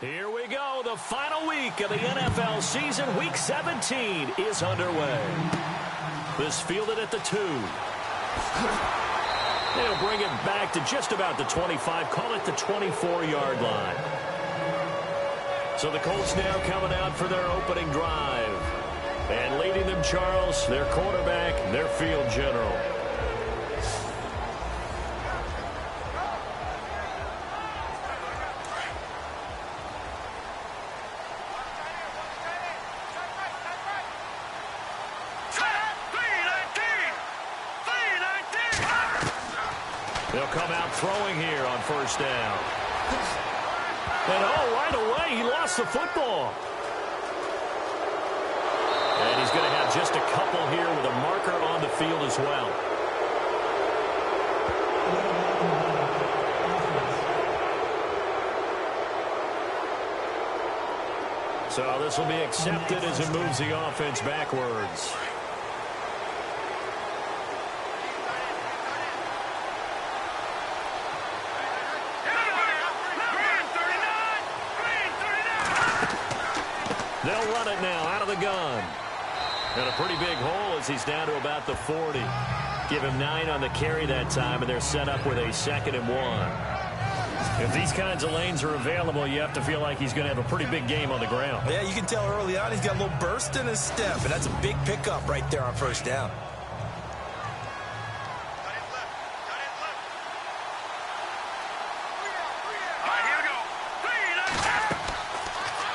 Here we go. The final week of the NFL season. Week 17 is underway. This fielded at the 2. They'll bring it back to just about the 25. Call it the 24-yard line. So the Colts now coming out for their opening drive. And leading them, Charles, their quarterback, their field general. They'll come out throwing here on first down. And right away, he lost the football. And he's going to have just a couple here with a marker on the field as well. So this will be accepted as it moves the offense backwards. They'll run it now out of the gun. And a pretty big hole as he's down to about the 40. Give him 9 on the carry that time, and they're set up with a 2nd and 1. If these kinds of lanes are available, you have to feel like he's going to have a pretty big game on the ground. Yeah, you can tell early on he's got a little burst in his step, and that's a big pickup right there on first down.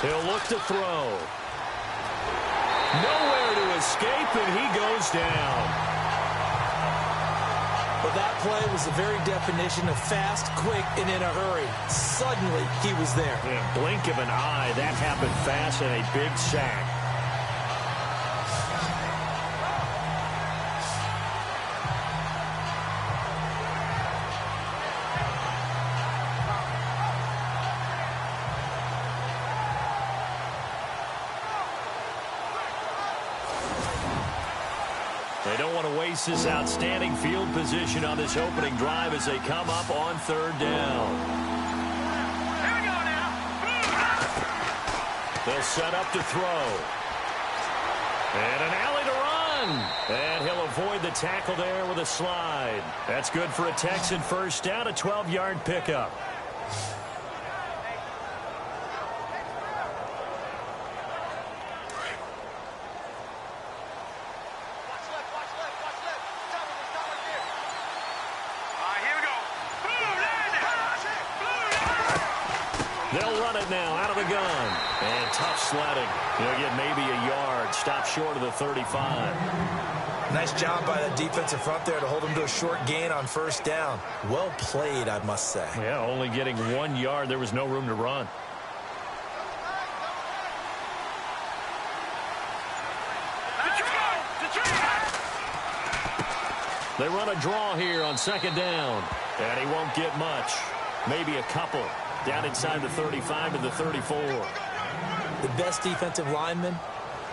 He'll look to throw. Nowhere to escape, and he goes down. Well, that play was the very definition of fast, quick, and in a hurry. Suddenly, he was there. Yeah, blink of an eye. That happened fast and a big sack. They don't want to waste this outstanding field position on this opening drive as they come up on 3rd down. Here we go now. They'll set up to throw. And an alley to run. And he'll avoid the tackle there with a slide. That's good for a Texan first down, a 12-yard pickup. They'll run it now out of the gun. And tough sledding. He'll get maybe a yard. Stop short of the 35. Nice job by the defensive front there to hold him to a short gain on first down. Well played, I must say. Yeah, only getting 1 yard. There was no room to run. They run a draw here on 2nd down. And he won't get much. Maybe a couple. Down inside the 35 to the 34. The best defensive linemen,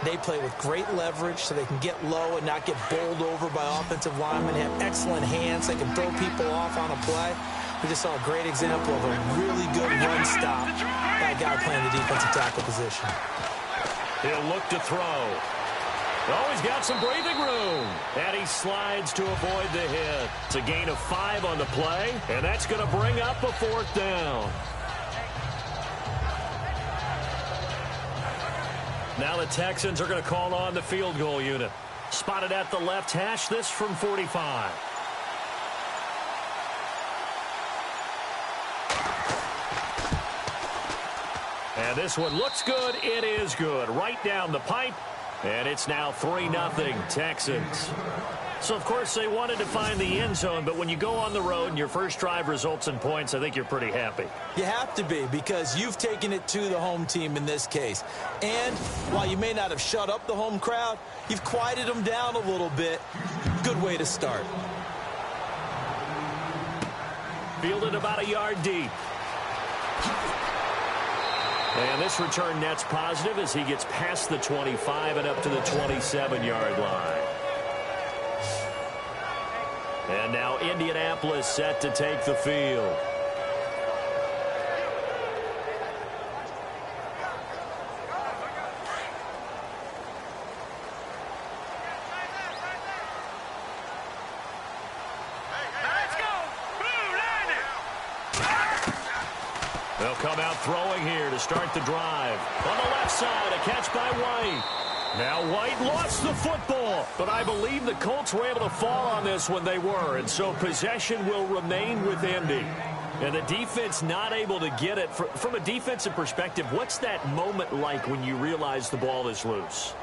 they play with great leverage so they can get low and not get bowled over by offensive linemen. They have excellent hands. They can throw people off on a play. We just saw a great example of a really good run stop by a guy playing the defensive tackle position. He'll look to throw. Oh, he's got some breathing room. And he slides to avoid the hit. It's a gain of 5 on the play, and that's going to bring up a 4th down. Now the Texans are going to call on the field goal unit. Spotted at the left hash, this from 45. And this one looks good. It is good. Right down the pipe. And it's now 3-0 Texans. So, of course, they wanted to find the end zone, but when you go on the road and your first drive results in points, I think you're pretty happy. You have to be, because you've taken it to the home team in this case. And while you may not have shut up the home crowd, you've quieted them down a little bit. Good way to start. Fielded about a yard deep. And this return net's positive as he gets past the 25 and up to the 27-yard line. And now Indianapolis set to take the field. They'll come out throwing here to start the drive. On the left side, a catch by White. Now White lost the football, but I believe the Colts were able to fall on this when they were, and so possession will remain with Indy. And the defense not able to get it. From a defensive perspective, what's that moment like when you realize the ball is loose?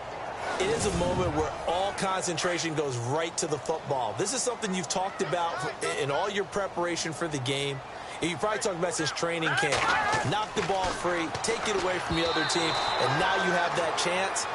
It is a moment where all concentration goes right to the football. This is something you've talked about in all your preparation for the game. You probably talked about since training camp. Knock the ball free, take it away from the other team, and now you have that chance.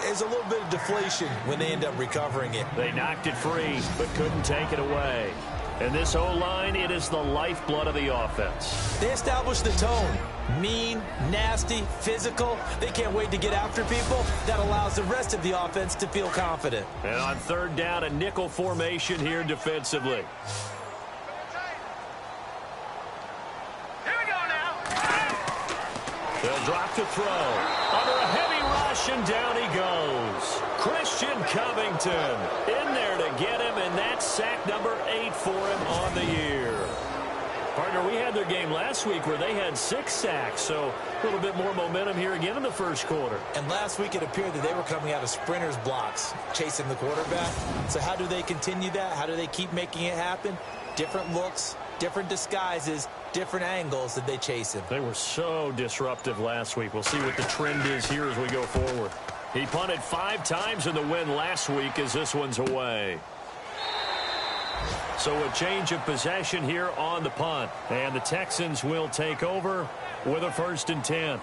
It's a little bit of deflation when they end up recovering it. They knocked it free, but couldn't take it away. And this O-line, it is the lifeblood of the offense. They established the tone. Mean, nasty, physical. They can't wait to get after people. That allows the rest of the offense to feel confident. And on third down, a nickel formation here defensively. Here we go now. They'll drop to throw. Under a heavy rush, and down he goes. Christian Covington in there to get him, and that's sack number 8 for him on the year. Partner, we had their game last week where they had 6 sacks, so a little bit more momentum here again in the first quarter. And last week it appeared that they were coming out of sprinters blocks, chasing the quarterback. So how do they continue that? How do they keep making it happen? Different looks, different disguises, different angles that they chase him. They were so disruptive last week. We'll see what the trend is here as we go forward. He punted 5 times in the win last week as this one's away. So a change of possession here on the punt. And the Texans will take over with a 1st and 10.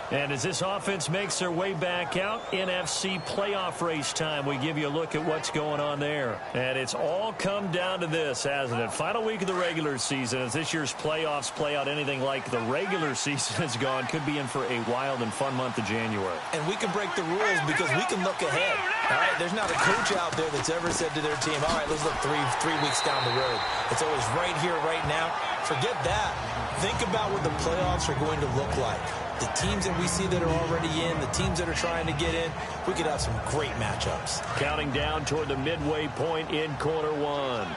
And as this offense makes their way back out, NFC playoff race time, we give you a look at what's going on there. And it's all come down to this, hasn't it? Final week of the regular season. As this year's playoffs play out anything like the regular season has gone, could be in for a wild and fun month of January. And we can break the rules because we can look ahead. All right, there's not a coach out there that's ever said to their team, all right, let's look three weeks down the road. It's always right here, right now. Forget that. Think about what the playoffs are going to look like. The teams that we see that are already in, the teams that are trying to get in, we could have some great matchups. Counting down toward the midway point in quarter 1. Here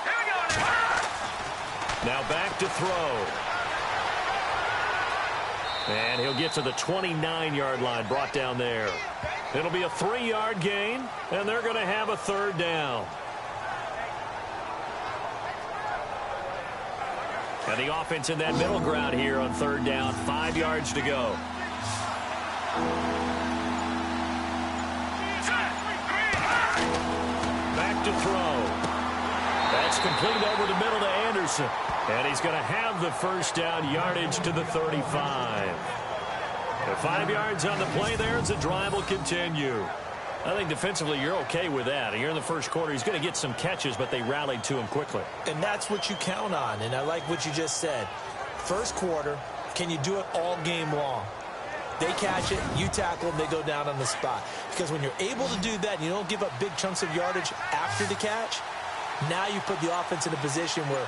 we go now. Now back to throw. And he'll get to the 29-yard line, brought down there. It'll be a 3-yard gain, and they're going to have a 3rd down. And the offense in that middle ground here on 3rd down, 5 yards to go. Back to throw. That's complete over the middle to Anderson. And he's going to have the 1st down yardage to the 35. And 5 yards on the play there as the drive will continue. I think defensively you're okay with that. Here in the first quarter, he's going to get some catches, but they rallied to him quickly. And that's what you count on, and I like what you just said. First quarter, can you do it all game long? They catch it, you tackle them, they go down on the spot. Because when you're able to do that, you don't give up big chunks of yardage after the catch. Now you put the offense in a position where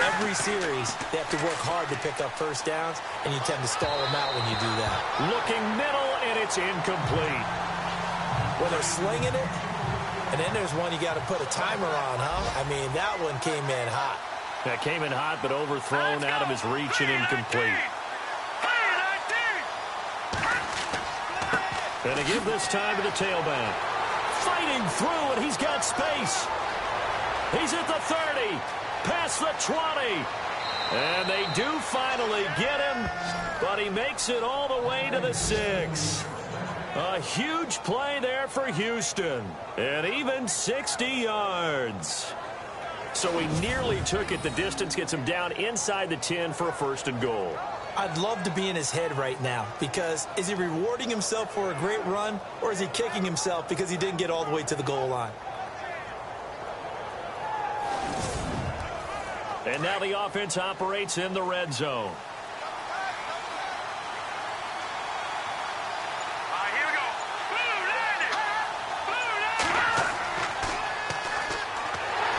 every series they have to work hard to pick up 1st downs, and you tend to stall them out when you do that. Looking middle, and it's incomplete. Well, they're slinging it, and then there's one you got to put a timer on, huh? I mean, that one came in hot. That came in hot, but overthrown out of his reach and incomplete. And to give this time to the tailback. Fighting through, and he's got space. He's at the 30, past the 20. And they do finally get him, but he makes it all the way to the 6. A huge play there for Houston, and even 60 yards. So he nearly took it the distance, gets him down inside the 10 for a 1st and goal. I'd love to be in his head right now, because is he rewarding himself for a great run, or is he kicking himself because he didn't get all the way to the goal line? And now the offense operates in the red zone.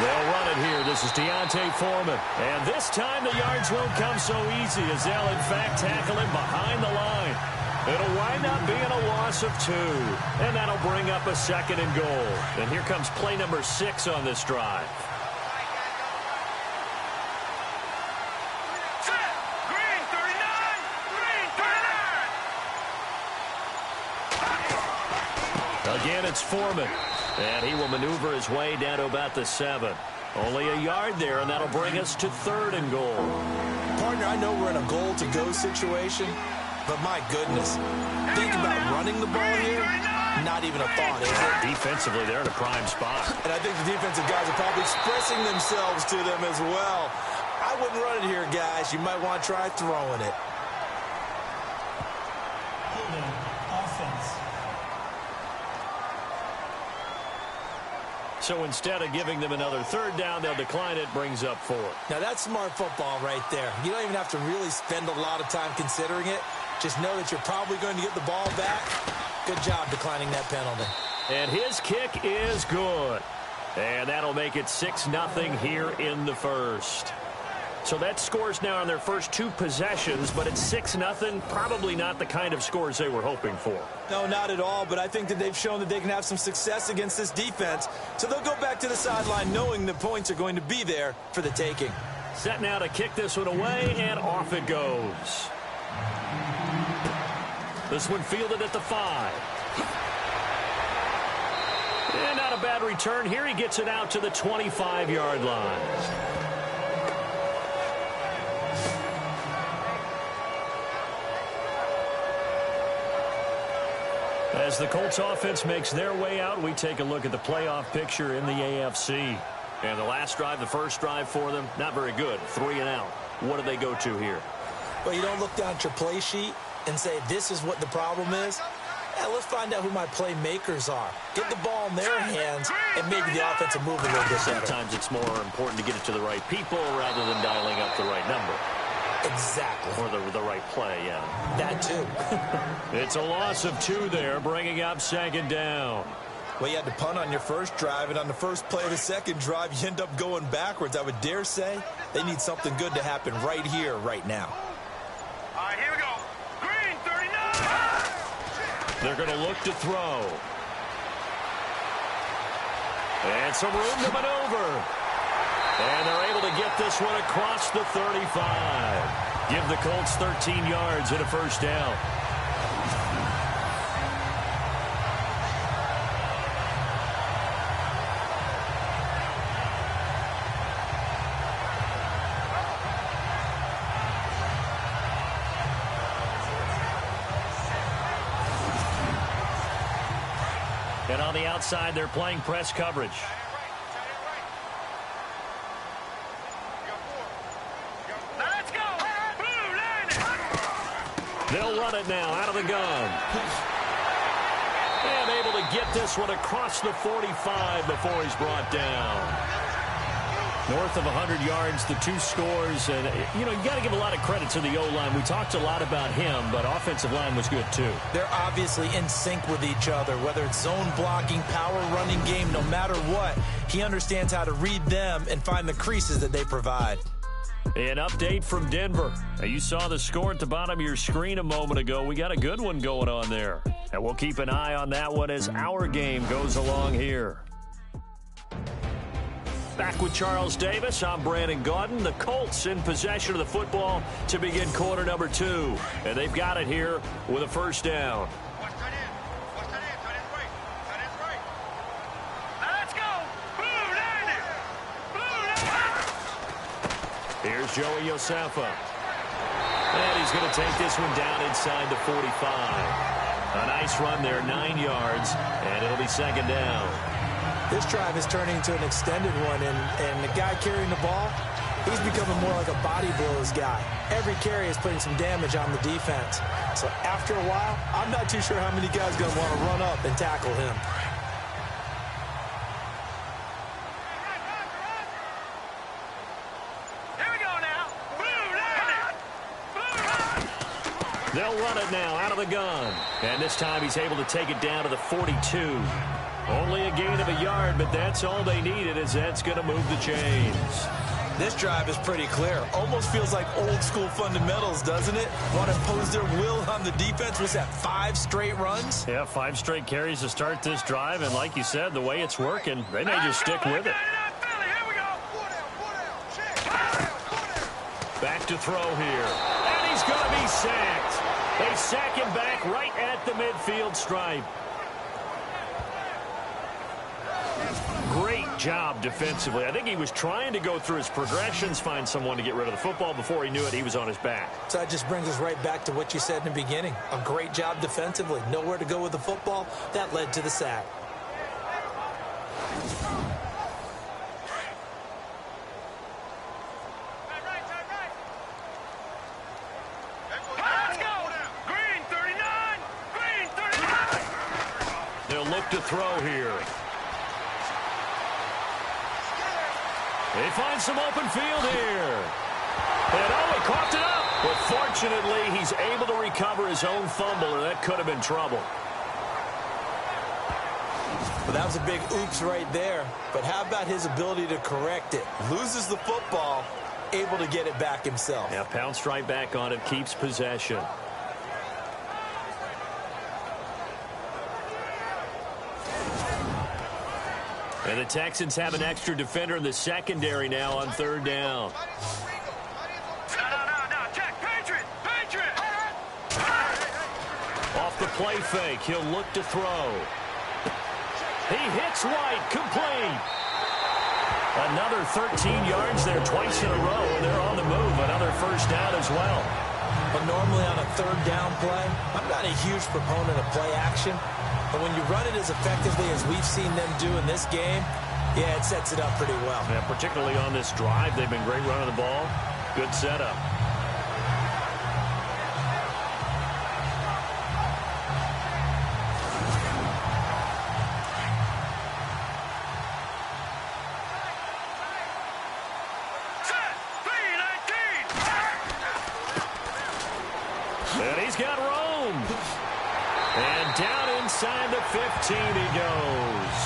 They'll run it here. This is Deontay Foreman. And this time the yards won't come so easy as they'll, in fact, tackle him behind the line. It'll wind up being a loss of 2. And that'll bring up a 2nd and goal. And here comes play number 6 on this drive. Again, it's Foreman. And he will maneuver his way down to about the 7. Only a yard there, and that'll bring us to 3rd and goal. Partner, I know we're in a goal-to-go situation, but my goodness, think about running the ball here. Not even a thought, is it? Defensively, they're in a prime spot. And I think the defensive guys are probably expressing themselves to them as well. I wouldn't run it here, guys. You might want to try throwing it. Offense. So instead of giving them another 3rd down, they'll decline it, brings up 4. Now, that's smart football right there. You don't even have to really spend a lot of time considering it. Just know that you're probably going to get the ball back. Good job declining that penalty. And his kick is good. And that'll make it 6-0 here in the 1st. So that scores now on their first 2 possessions, but it's 6-0. Probably not the kind of scores they were hoping for. No, not at all, but I think that they've shown that they can have some success against this defense. So they'll go back to the sideline knowing the points are going to be there for the taking. Set now to kick this one away, and off it goes. This one fielded at the 5. And not a bad return here. He gets it out to the 25-yard line. As the Colts offense makes their way out, we take a look at the playoff picture in the AFC. And the last drive, the first drive for them, not very good. 3 and out. What do they go to here? Well, you don't look down at your play sheet and say, this is what the problem is. Yeah, let's find out who my playmakers are. Get the ball in their hands, and maybe the offense will move a little bit better. Sometimes it's more important to get it to the right people rather than dialing up the right number. Exactly. Or the right play, yeah. That too. It's a loss of 2 there, bringing up 2nd down. Well, you had to punt on your first drive, and on the first play of the second drive, you end up going backwards. I would dare say they need something good to happen right here, right now. All right, here we go. Green, 39. They're going to look to throw. And some room to maneuver. And they're able to get this one across the 35. Give the Colts 13 yards and a first down. And on the outside, they're playing press coverage. Let's go. Blue line it. They'll run it now out of the gun. And able to get this one across the 45 before he's brought down. North of 100 yards, the 2 scores. And, you know, you got to give a lot of credit to the O-line. We talked a lot about him, but offensive line was good, too. They're obviously in sync with each other, whether it's zone blocking, power running game, no matter what. He understands how to read them and find the creases that they provide. An update from Denver. Now, you saw the score at the bottom of your screen a moment ago. We got a good one going on there. And we'll keep an eye on that one as our game goes along here. Back with Charles Davis, I'm Brandon Gaudin. The Colts in possession of the football to begin quarter number 2. And they've got it here with a first down. Watch tight end. Watch tight end. Tight end's right. Tight end's right. Let's go. Blue line it. Blue line it. Here's Joey Josefa. And he's going to take this one down inside the 45. A nice run there, 9 yards, and it'll be 2nd down. This drive is turning into an extended one, and the guy carrying the ball, he's becoming more like a body blows guy. Every carry is putting some damage on the defense. So after a while, I'm not too sure how many guys are going to want to run up and tackle him. Here we go now. Blue line it. Blue line. They'll run it now out of the gun. And this time he's able to take it down to the 42. Only a gain of a yard, but that's all they needed, as that's going to move the chains. This drive is pretty clear. Almost feels like old school fundamentals, doesn't it? Want to impose their will on the defense. Was that 5 straight runs? Yeah, 5 straight carries to start this drive. And like you said, the way it's working, they may just stick with it. Back to throw here. And he's going to be sacked. They sack him back right at the midfield stripe. job defensively. I think he was trying to go through his progressions, find someone to get rid of the football. Before he knew it, he was on his back. So that just brings us right back to what you said in the beginning. A great job defensively. Nowhere to go with the football. That led to the sack. Let's go! Green 39! Green 39! They'll look to throw here. They find some open field here. And he coughed it up. But fortunately, he's able to recover his own fumble, or that could have been trouble. Well, that was a big oops right there. But how about his ability to correct it? Loses the football, able to get it back himself. Yeah, pounced right back on it, keeps possession. And the Texans have an extra defender in the secondary now on third down. No, check, Patriot! Off the play fake, he'll look to throw. He hits White, complete. Another 13 yards there twice in a row, and they're on the move. Another first down as well. But normally on a third down play, I'm not a huge proponent of play action. But when you run it as effectively as we've seen them do in this game, yeah, it sets it up pretty well. Yeah, particularly on this drive, they've been great running the ball. Good setup. And he's got room. And down inside the 15 he goes.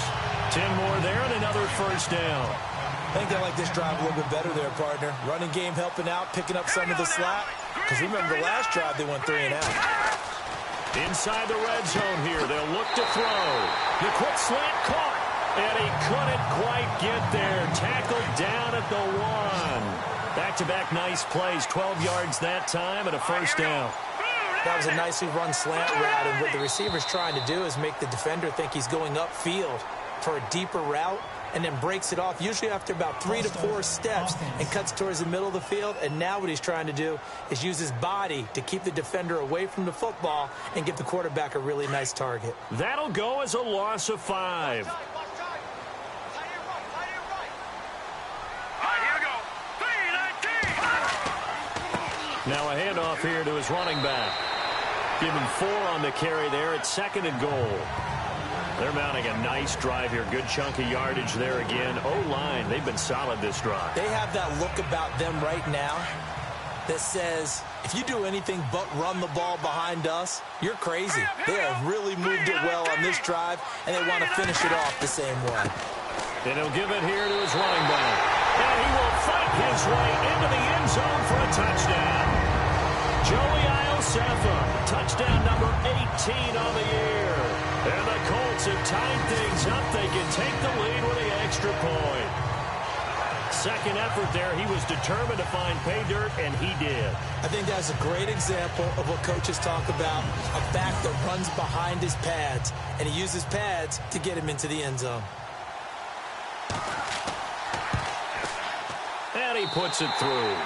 10 more there and another first down. I think I like this drive a little bit better there, partner. Running game helping out, picking up some of the slack. Because remember the last drive they went 3 and out. Inside the red zone here, they'll look to throw. The quick slant caught. And he couldn't quite get there. Tackled down at the 1. Back-to-back nice plays. 12 yards that time and a first down. That was a nicely run slant route, and what the receiver's trying to do is make the defender think he's going upfield for a deeper route, and then breaks it off, usually after about 3 to 4 steps, and cuts towards the middle of the field. And now what he's trying to do is use his body to keep the defender away from the football and give the quarterback a really nice target. That'll go as a loss of 5. Now a handoff here to his running back. Give him 4 on the carry there at 2nd and goal. They're mounting a nice drive here. Good chunk of yardage there again. O-line, they've been solid this drive. They have that look about them right now that says, if you do anything but run the ball behind us, you're crazy. They have really moved it well on this drive, and they want to finish it off the same way. And he'll give it here to his running back. And he will fight his way into the end zone for a touchdown. Joey Iosefa, touchdown number 18 on the year. And the Colts have tied things up. They can take the lead with the extra point. Second effort there. He was determined to find pay dirt, and he did. I think that's a great example of what coaches talk about, a back that runs behind his pads, and he uses pads to get him into the end zone. And he puts it through.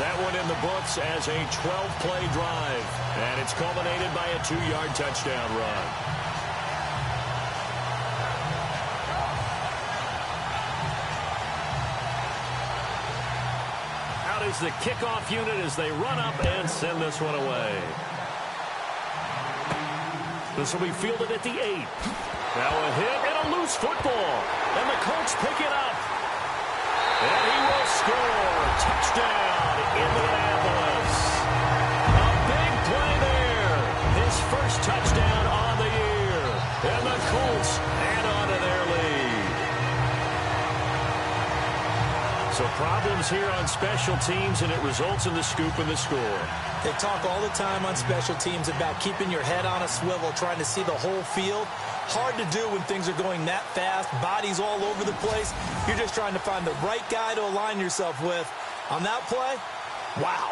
That one in the books as a 12-play drive. And it's culminated by a 2-yard touchdown run. Out is the kickoff unit as they run up and send this one away. This will be fielded at the 8. Now a hit and a loose football. And the Colts pick it up. And he will score. Touchdown, Indianapolis. A big play there. His first touchdown on the year. And the Colts add on to their lead. So problems here on special teams, and it results in the scoop and the score. They talk all the time on special teams about keeping your head on a swivel, trying to see the whole field. Hard to do when things are going that fast, bodies all over the place. You're just trying to find the right guy to align yourself with. On that play, wow.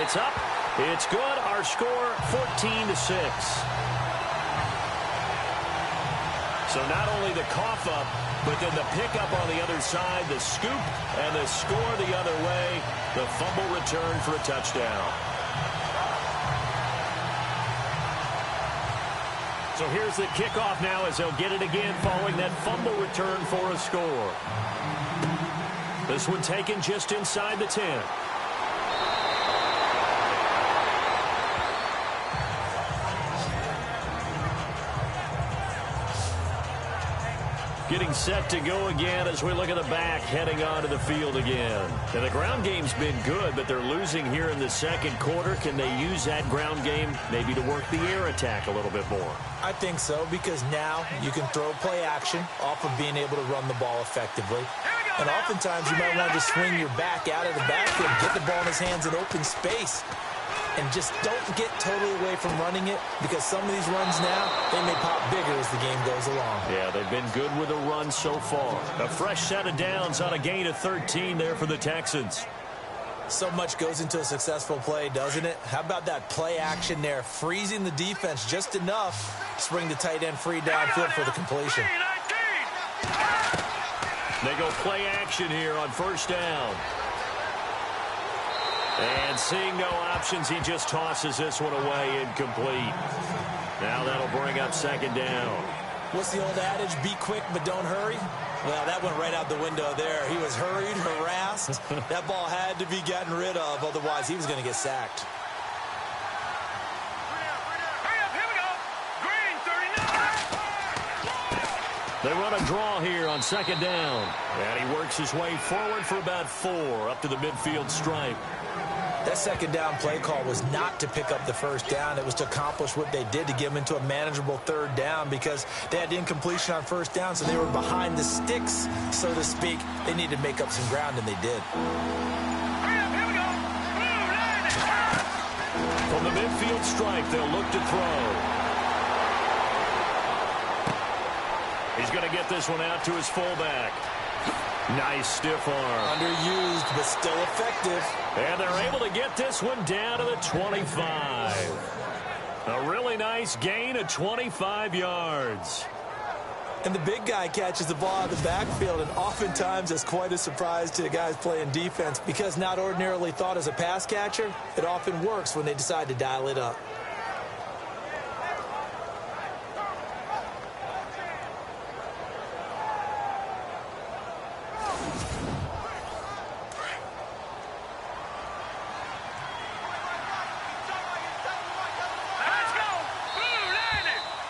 It's up. It's good. Our score, 14-6. So not only the cough up, but then the pickup on the other side, the scoop, and the score the other way. The fumble return for a touchdown. So here's the kickoff now as they'll get it again following that fumble return for a score. This one taken just inside the 10. Getting set to go again as we look at the back heading onto the field again. And the ground game's been good, but they're losing here in the second quarter. Can they use that ground game maybe to work the air attack a little bit more? I think so, because now you can throw play action off of being able to run the ball effectively. And oftentimes you might want to just swing your back out of the backfield, get the ball in his hands in open space. And just don't get totally away from running it, because some of these runs now, they may pop bigger as the game goes along. Yeah, they've been good with a run so far. A fresh set of downs on a gain of 13 there for the Texans. So much goes into a successful play, doesn't it? How about that play action there, freezing the defense just enough to bring the tight end free downfield for the completion. They go play action here on first down. And seeing no options, he just tosses this one away incomplete. Now that'll bring up second down. What's the old adage? Be quick, but don't hurry. Well, that went right out the window there. He was hurried, harassed. That ball had to be gotten rid of, otherwise he was going to get sacked. They run a draw here on second down. And he works his way forward for about 4 up to the midfield stripe. That second down play call was not to pick up the first down. It was to accomplish what they did, to get them into a manageable third down, because they had incompletion on first down, so they were behind the sticks, so to speak. They needed to make up some ground, and they did. From the midfield stripe, they'll look to throw. He's going to get this one out to his fullback. Nice stiff arm. Underused, but still effective. And they're able to get this one down to the 25. A really nice gain of 25 yards. And the big guy catches the ball out of the backfield, and oftentimes it's quite a surprise to the guys playing defense, because not ordinarily thought as a pass catcher, it often works when they decide to dial it up.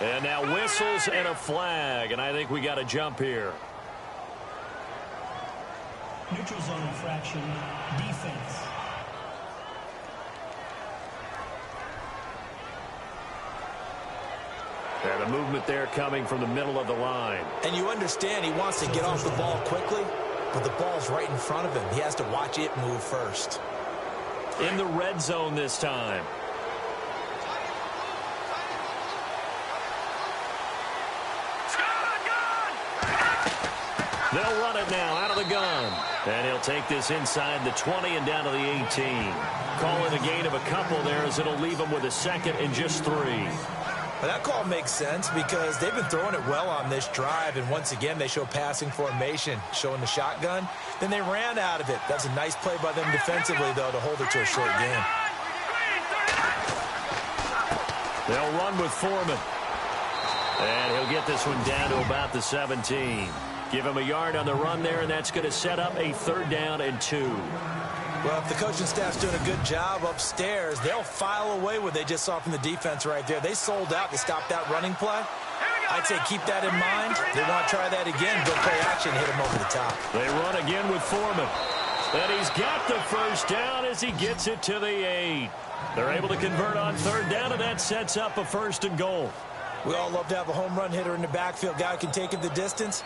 And now whistles and a flag, and I think we got a jump here. Neutral zone infraction, defense. And a movement there coming from the middle of the line. And you understand he wants to get off the ball quickly, but the ball's right in front of him. He has to watch it move first. In the red zone this time. They'll run it now out of the gun. And he'll take this inside the 20 and down to the 18. Call it a gain of a couple there, as it'll leave him with a second and just 3. Well, that call makes sense, because they've been throwing it well on this drive, and once again they show passing formation, showing the shotgun. Then they ran out of it. That's a nice play by them defensively, though, to hold it to a short game. They'll run with Foreman. And he'll get this one down to about the 17. Give him a yard on the run there, and that's going to set up a 3rd down and 2. Well, if the coaching staff's doing a good job upstairs, they'll file away what they just saw from the defense right there. They sold out to stop that running play. I'd say keep that in mind. They want to try that again, go play action, hit him over the top. They run again with Foreman. And he's got the first down as he gets it to the 8. They're able to convert on 3rd down, and that sets up a 1st and goal. We all love to have a home run hitter in the backfield. Guy who can take it the distance.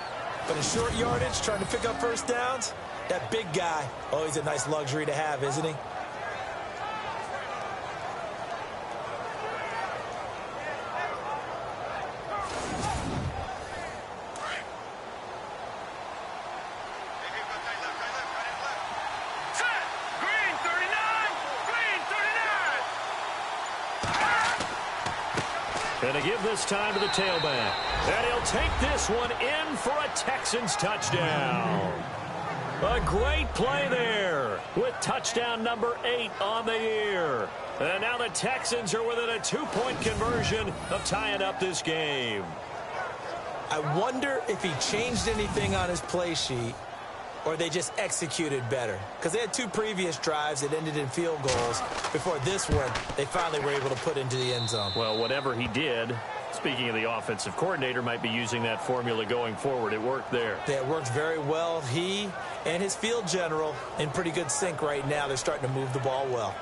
But in short yardage, trying to pick up first downs, that big guy, oh, he's a nice luxury to have, isn't he? Set! Green 39! Green 39! And they give this time to the tailback. And he'll take this one in for a Texans touchdown. A great play there with touchdown number 8 on the year. And now the Texans are within a 2-point conversion of tying up this game. I wonder if he changed anything on his play sheet or they just executed better. Because they had 2 previous drives that ended in field goals. Before this one, they finally were able to put into the end zone. Well, whatever he did, speaking of the offensive coordinator, might be using that formula going forward. It worked there. It worked very well. He and his field general in pretty good sync right now. They're starting to move the ball well.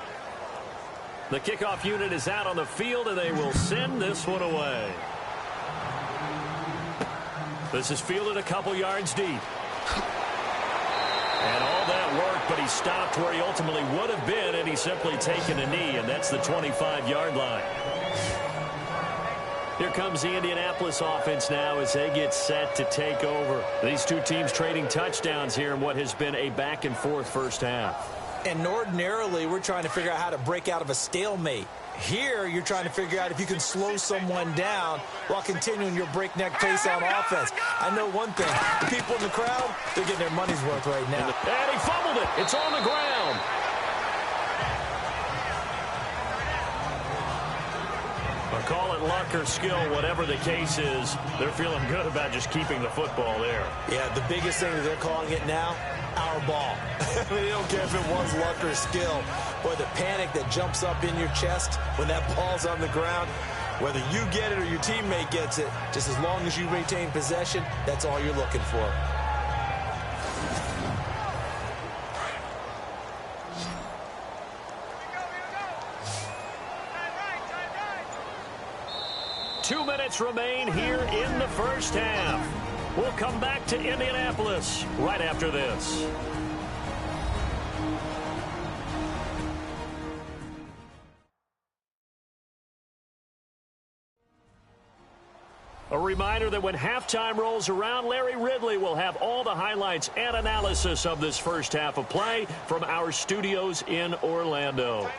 The kickoff unit is out on the field, and they will send this one away. This is fielded a couple yards deep. And all that work, but he stopped where he ultimately would have been, and he's simply taken a knee, and that's the 25-yard line. Here comes the Indianapolis offense now as they get set to take over. These 2 teams trading touchdowns here in what has been a back-and-forth first half. And ordinarily, we're trying to figure out how to break out of a stalemate. Here, you're trying to figure out if you can slow someone down while continuing your breakneck pace on offense. I know one thing. The people in the crowd, they're getting their money's worth right now. And he fumbled it. It's on the ground. Well, call it luck or skill, whatever the case is, they're feeling good about just keeping the football there. Yeah, the biggest thing that they're calling it now, our ball. I mean, they don't care if it was luck or skill. Boy, the panic that jumps up in your chest when that ball's on the ground, whether you get it or your teammate gets it, just as long as you retain possession, that's all you're looking for. Two minutes remain here in the first half. We'll come back to Indianapolis right after this. A reminder that when halftime rolls around, Larry Ridley will have all the highlights and analysis of this first half of play from our studios in Orlando.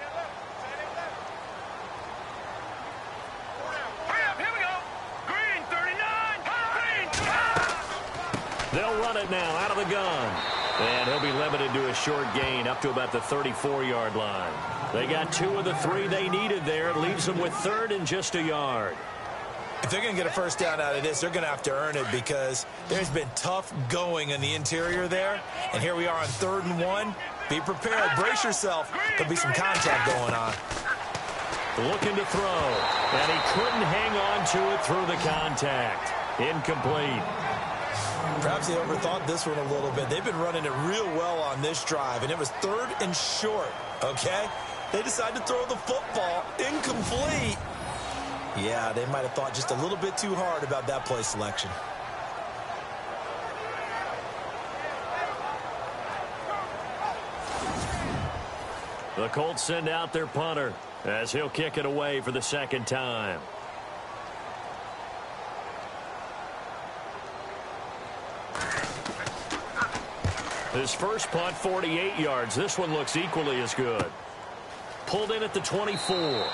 They'll run it now out of the gun. And he'll be limited to a short gain up to about the 34-yard line. They got 2 of the 3 they needed there. It leaves them with 3rd and just a yard. If they're going to get a first down out of this, they're going to have to earn it because there's been tough going in the interior there. And here we are on 3rd and 1. Be prepared. Brace yourself. There'll be some contact going on. Looking to throw. And he couldn't hang on to it through the contact. Incomplete. Perhaps they overthought this one a little bit. They've been running it real well on this drive, and it was 3rd and short, okay? They decided to throw the football incomplete. Yeah, they might have thought just a little bit too hard about that play selection. The Colts send out their punter as he'll kick it away for the 2nd time. His first punt, 48 yards. This one looks equally as good. Pulled in at the 24.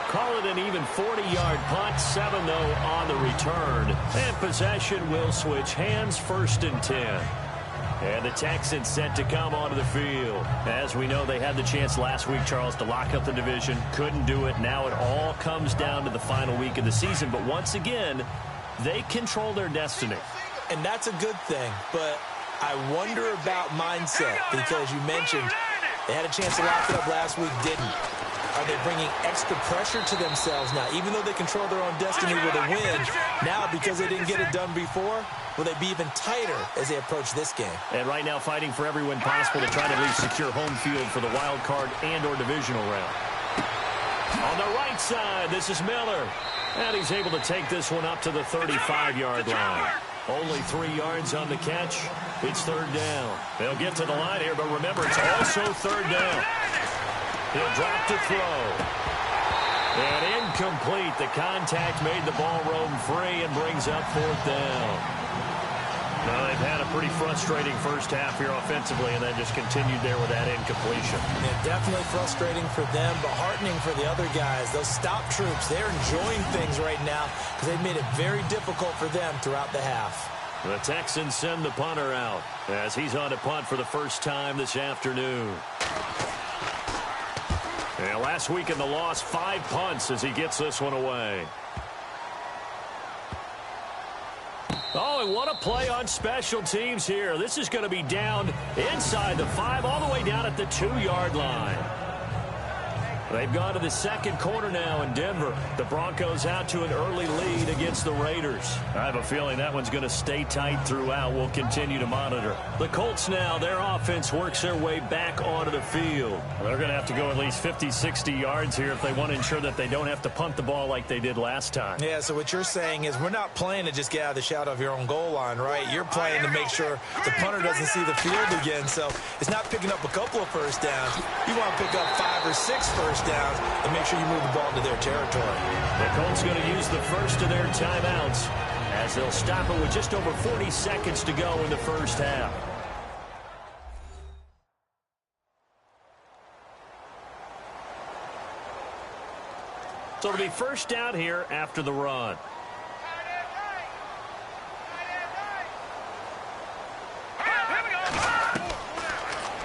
Call it an even 40-yard punt. 7, though, on the return. And possession will switch hands, 1st and 10. And the Texans set to come onto the field. As we know, they had the chance last week, Charles, to lock up the division. Couldn't do it. Now it all comes down to the final week of the season. But once again, they control their destiny. And that's a good thing. But I wonder about mindset because you mentioned they had a chance to lock it up last week, didn't. Are they bringing extra pressure to themselves now? Even though they control their own destiny with a win, now because they didn't get it done before, will they be even tighter as they approach this game? And right now fighting for every win possible to try to at least secure home field for the wild card and or divisional round. On the right side, this is Miller. And he's able to take this one up to the 35-yard line. Only 3 yards on the catch. It's 3rd down. They'll get to the line here, but remember, it's also 3rd down. He'll drop to throw. And incomplete. The contact made the ball roam free and brings up 4th down. Well, they've had a pretty frustrating first half here offensively, and then just continued there with that incompletion. Yeah, definitely frustrating for them, but heartening for the other guys. Those stop troops, they're enjoying things right now because they've made it very difficult for them throughout the half. The Texans send the punter out as he's on to punt for the first time this afternoon. Yeah, last week in the loss, 5 punts as he gets this one away. Oh, and what a play on special teams here. This is going to be down inside the 5, all the way down at the 2-yard line. They've gone to the second quarter now in Denver. The Broncos out to an early lead against the Raiders. I have a feeling that one's going to stay tight throughout. We'll continue to monitor. The Colts now, their offense works their way back onto the field. They're going to have to go at least 50, 60 yards here if they want to ensure that they don't have to punt the ball like they did last time. Yeah, so what you're saying is we're not playing to just get out of the shadow of your own goal line, right? You're playing to make sure the punter doesn't see the field again. So it's not picking up a couple of first downs. You want to pick up 5 or 6 first downs and make sure you move the ball to their territory. The Colts going to use the first of their timeouts as they'll stop it with just over 40 seconds to go in the first half. So it'll be first down here after the run.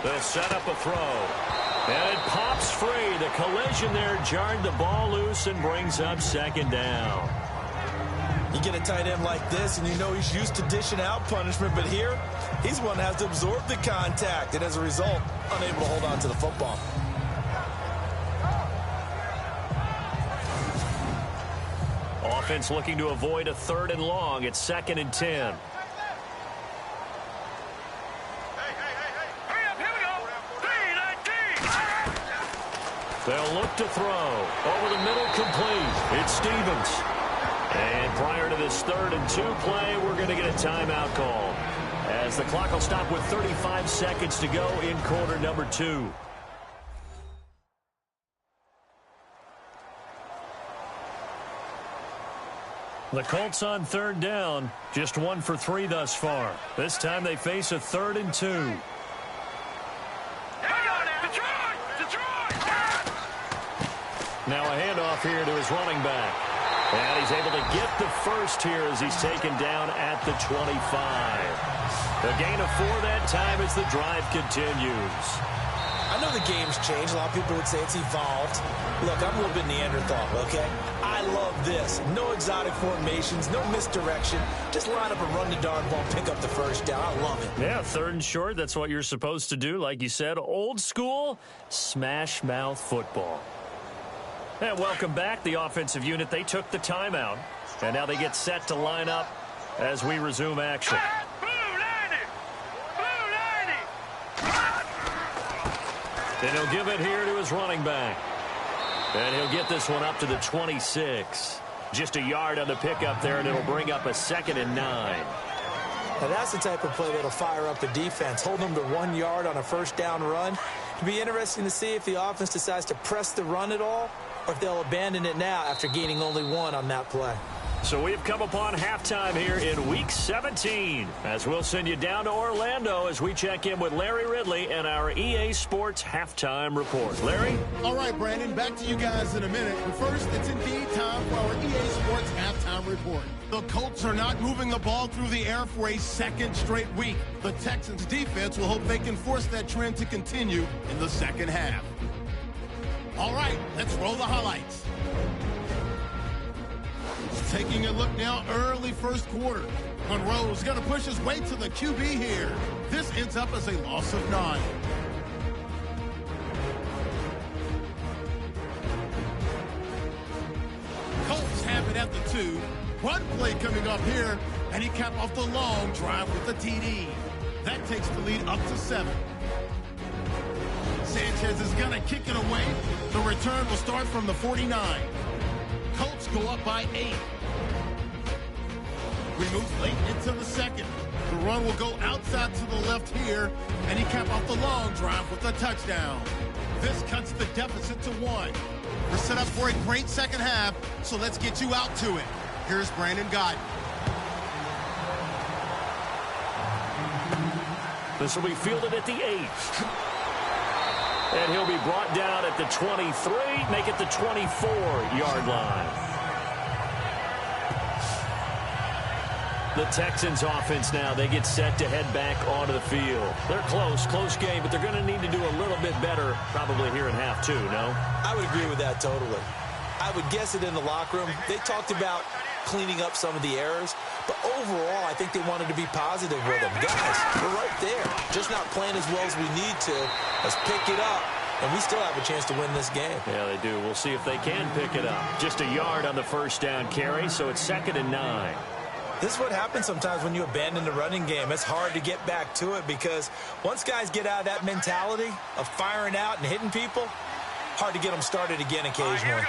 They'll set up a throw. And it pops free. The collision there jarred the ball loose and brings up second down. You get a tight end like this, and you know he's used to dishing out punishment, but here, he's one that has to absorb the contact, and as a result, unable to hold on to the football. Offense looking to avoid a 3rd and long. It's 2nd and 10. They'll look to throw. Over the middle, complete. It's Stevens. And prior to this 3rd and 2 play, we're going to get a timeout call, as the clock will stop with 35 seconds to go in quarter number 2. The Colts on 3rd down, just 1 for 3 thus far. This time they face a 3rd and 2. Now a handoff here to his running back. And he's able to get the first here as he's taken down at the 25. A gain of 4 that time as the drive continues. I know the game's changed. A lot of people would say it's evolved. Look, I'm a little bit Neanderthal, okay? I love this. No exotic formations, no misdirection. Just line up and run the darn ball, pick up the first down. I love it. Yeah, 3rd and short, that's what you're supposed to do. Like you said, old school, smash mouth football. And welcome back, the offensive unit. They took the timeout, and now they get set to line up as we resume action. And he'll give it here to his running back. And he'll get this one up to the 26. Just a yard on the pickup there, and it'll bring up a 2nd and 9. Now that's the type of play that'll fire up the defense. Hold them to 1 yard on a first down run. It'll be interesting to see if the offense decides to press the run at all, or if they'll abandon it now after gaining only 1 on that play. So we've come upon halftime here in Week 17, as we'll send you down to Orlando as we check in with Larry Ridley and our EA Sports Halftime Report. Larry? All right, Brandon, back to you guys in a minute. But first, it's indeed time for our EA Sports Halftime Report. The Colts are not moving the ball through the air for a 2nd straight week. The Texans defense will hope they can force that trend to continue in the second half. All right, let's roll the highlights. Taking a look now, early first quarter. Monroe's going to push his way to the QB here. This ends up as a loss of 9. Colts have it at the 2. One play coming up here, and he capped off the long drive with the TD. That takes the lead up to 7. Sanchez is going to kick it away. The return will start from the 49. Colts go up by 8. We move late into the second. The run will go outside to the left here, and he capped off the long drive with a touchdown. This cuts the deficit to 1. We're set up for a great second half, so let's get you out to it. Here's Brandon Guyton. This will be fielded at the 8. And he'll be brought down at the 23, make it the 24-yard line. The Texans offense now, they get set to head back onto the field. They're close game, but they're going to need to do a little bit better probably here in half 2, no? I would agree with that totally. I would guess it in the locker room. They talked about cleaning up some of the errors, but overall, I think they wanted to be positive with them. Guys, we're right there. Just not playing as well as we need to. Let's pick it up, and we still have a chance to win this game. Yeah, they do. We'll see if they can pick it up. Just a yard on the first down carry, so it's 2nd and 9. This is what happens sometimes when you abandon the running game. It's hard to get back to it because once guys get out of that mentality of firing out and hitting people, hard to get them started again occasionally.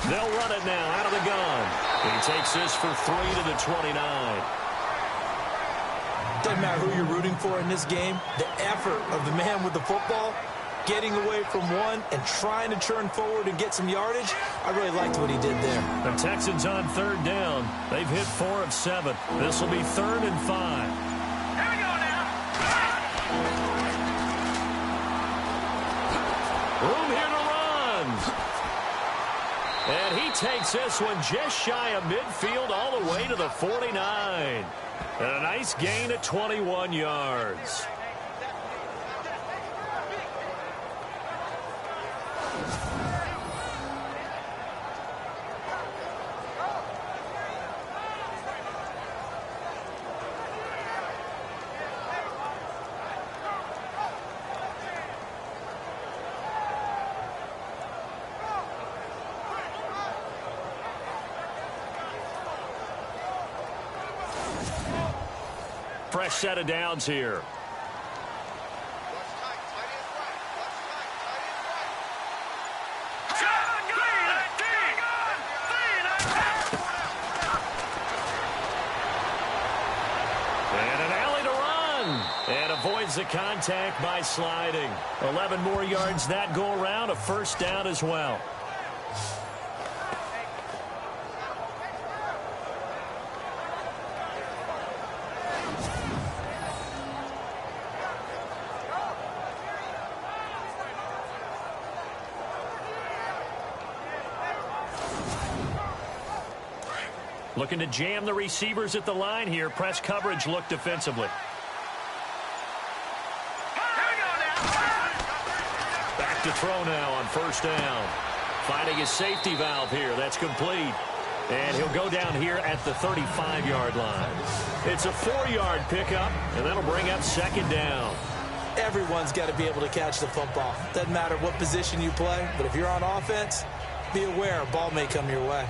They'll run it now out of the gun. He takes this for 3 to the 29. Doesn't matter who you're rooting for in this game. The effort of the man with the football, getting away from one and trying to turn forward and get some yardage, I really liked what he did there. The Texans on 3rd down. They've hit 4 of 7. This will be 3rd and 5. Here we go now. Room here to run. And he takes this one just shy of midfield all the way to the 49. And a nice gain of 21 yards. Fresh set of downs here. And an alley to run. And avoids the contact by sliding. 11 more yards that go around. A first down as well. Looking to jam the receivers at the line here. Press coverage look defensively. Back to throw now on first down. Finding his safety valve here. That's complete. And he'll go down here at the 35-yard line. It's a 4-yard pickup, and that'll bring up 2nd down. Everyone's got to be able to catch the football. Doesn't matter what position you play, but if you're on offense, be aware a ball may come your way.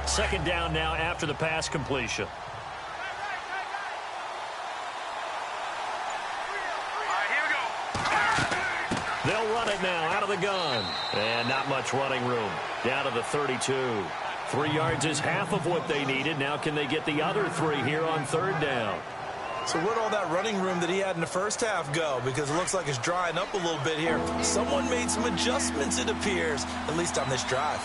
Second down now after the pass completion. They'll run it now out of the gun. And not much running room. Down to the 32. 3 yards is half of what they needed. Now can they get the other 3 here on 3rd down? So where'd all that running room that he had in the first half go? Because it looks like it's drying up a little bit here. Someone made some adjustments, it appears, at least on this drive.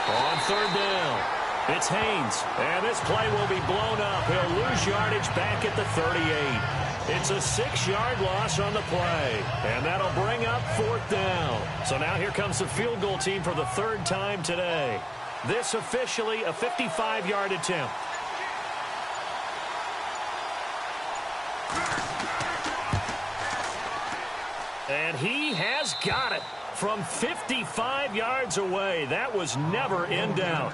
On 3rd down, it's Haynes, and this play will be blown up. He'll lose yardage back at the 38. It's a 6-yard loss on the play, and that'll bring up 4th down. So now here comes the field goal team for the 3rd time today. This officially a 55-yard attempt. And he has got it from 55 yards away. That was never in doubt.